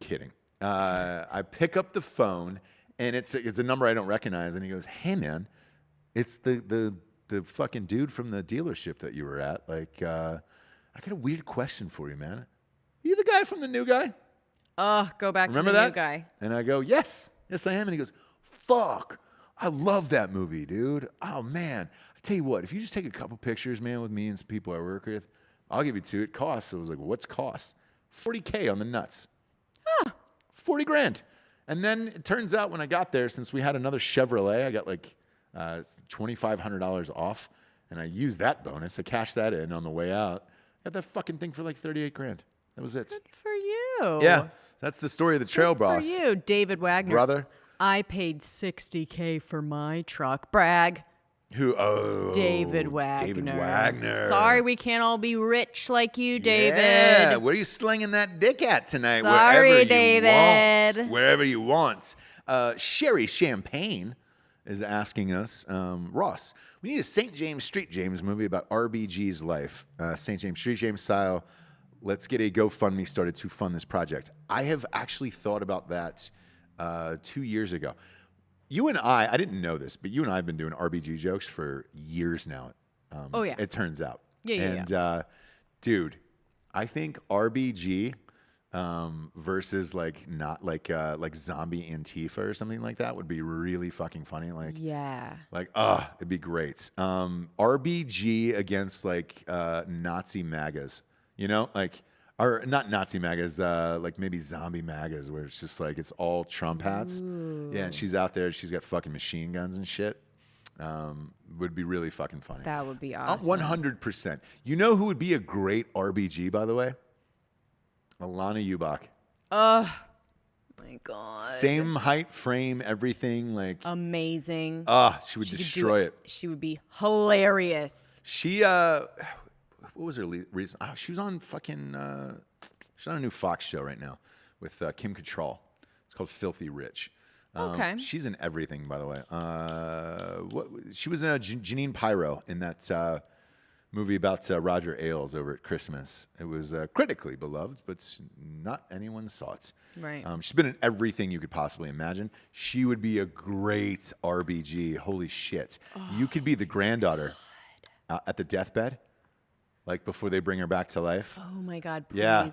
kidding. I pick up the phone, and it's a number I don't recognize. And he goes, hey, man, it's the fucking dude from the dealership that you were at. Like, I I got a weird question for you, man. Are you the guy from The New Guy? Go back Remember to the that? New Guy. And I go, yes, I am. And he goes, fuck, I love that movie, dude. Oh, man. I tell you what, if you just take a couple pictures, man, with me and some people I work with, I'll give you two. It costs. I was like, what's cost? $40K on the nuts. 40 grand. And then it turns out when I got there, since we had another Chevrolet, I got like $2,500 off. And I used that bonus. I cashed that in on the way out. Got that fucking thing for like 38 grand. That was it. Good for you. Yeah. That's the story of the trail boss. For you, David Wagner. Brother. I paid $60K for my truck. Brag. Who? Oh, David Wagner. David Wagner. Sorry we can't all be rich like you, David. Yeah. Where are you slinging that dick at tonight? Sorry, Wherever David. You want. Wherever you want. Sherry Champagne is asking us, Ross, we need a St. James Street James movie about RBG's life. St. James Street James style. Let's get a GoFundMe started to fund this project. I have actually thought about that 2 years ago. You and I didn't know this, but you and I have been doing RBG jokes for years now. Oh, yeah. It turns out. Yeah. Dude, I think RBG versus like not like zombie Antifa or something like that would be really fucking funny. Like, it'd be great. RBG against like Nazi MAGAs, you know, like. Or not Nazi MAGAs, like maybe zombie MAGAs, where it's just like it's all Trump hats. Ooh. Yeah, and she's out there, she's got fucking machine guns and shit. Would be really fucking funny. That would be awesome. 100%. You know who would be a great RBG, by the way? Alana Ubach. Oh my God. Same height, frame, everything, like amazing. She would destroy it. She would be hilarious. She what was her reason? Oh, she was on fucking. She's on a new Fox show right now with Kim Cattrall. It's called Filthy Rich. Okay. She's in everything, by the way. She was Janine Pyro in that movie about Roger Ailes over at Christmas. It was critically beloved, but not anyone saw it. Right. She's been in everything you could possibly imagine. She would be a great RBG. Holy shit! You could be the granddaughter at the deathbed. Like before they bring her back to life. Oh my God, please. Yeah.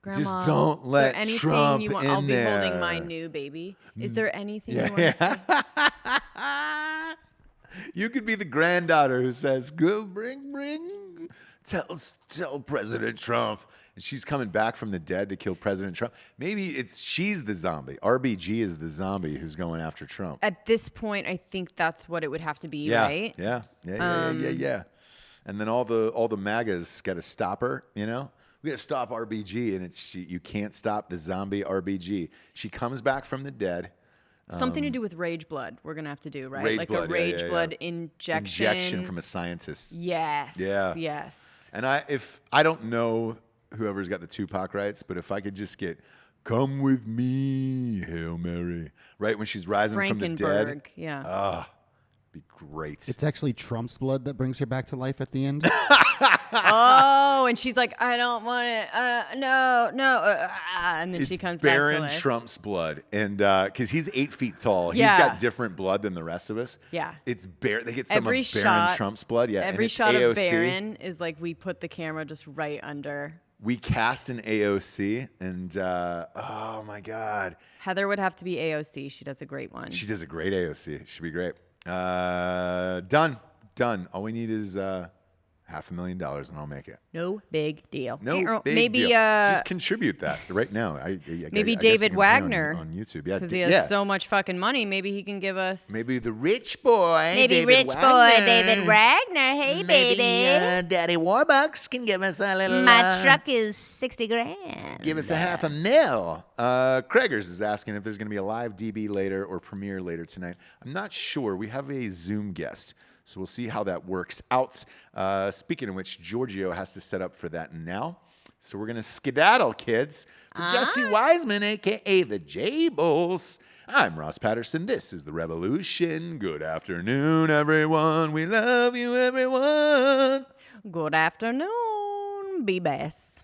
Grandma, just don't let Trump you want? in I'll be there. holding my new baby. Is there anything you want to say? You could be the granddaughter who says, "Go tell President Trump." And she's coming back from the dead to kill President Trump. Maybe she's the zombie. RBG is the zombie who's going after Trump. At this point, I think that's what it would have to be, right? Yeah. And then all the MAGAs got to stop her, you know? We got to stop RBG, and you can't stop the zombie RBG. She comes back from the dead. Something to do with rage blood we're going to have to do, right? Rage like blood, a rage blood injection. Injection from a scientist. Yes. Yeah. Yes. And I don't know whoever's got the Tupac rights, but if I could just get "Come with me, Hail Mary," right when she's rising from the dead. Yeah. Be great. It's actually Trump's blood that brings her back to life at the end. Oh, and she's like, I don't want it. No. And then she comes back to Baron life. Trump's blood, and because he's 8 feet tall, Yeah. he's got different blood than the rest of us. Yeah. It's They get some Every of Baron shot- Trump's blood. Yeah. Every and it's shot AOC. of Baron is like we put the camera just right under. We cast an AOC, and oh my God, Heather would have to be AOC. She does a great one. she does a great AOC. She'd be great. Done. All we need is $500,000, and I'll make it. No big deal. No big maybe, deal. Just contribute that right now. Maybe I guess David you can pay Wagner on YouTube. Yeah, because he has so much fucking money. Maybe he can give us. Maybe the rich boy. Maybe David rich Wagner. boy David Wagner. Hey, Maybe, baby. Daddy Warbucks can give us a little. My truck is $60,000. Give us a $500,000. Craigers is asking if there's going to be a live DB later or premiere later tonight. I'm not sure. We have a Zoom guest, so we'll see how that works out. Speaking of which, Giorgio has to set up for that now. So we're going to skedaddle, kids. For Jessie Wiseman, a.k.a. the Jables. I'm Ross Patterson. This is The Revolution. Good afternoon, everyone. We love you, everyone. Good afternoon, be best.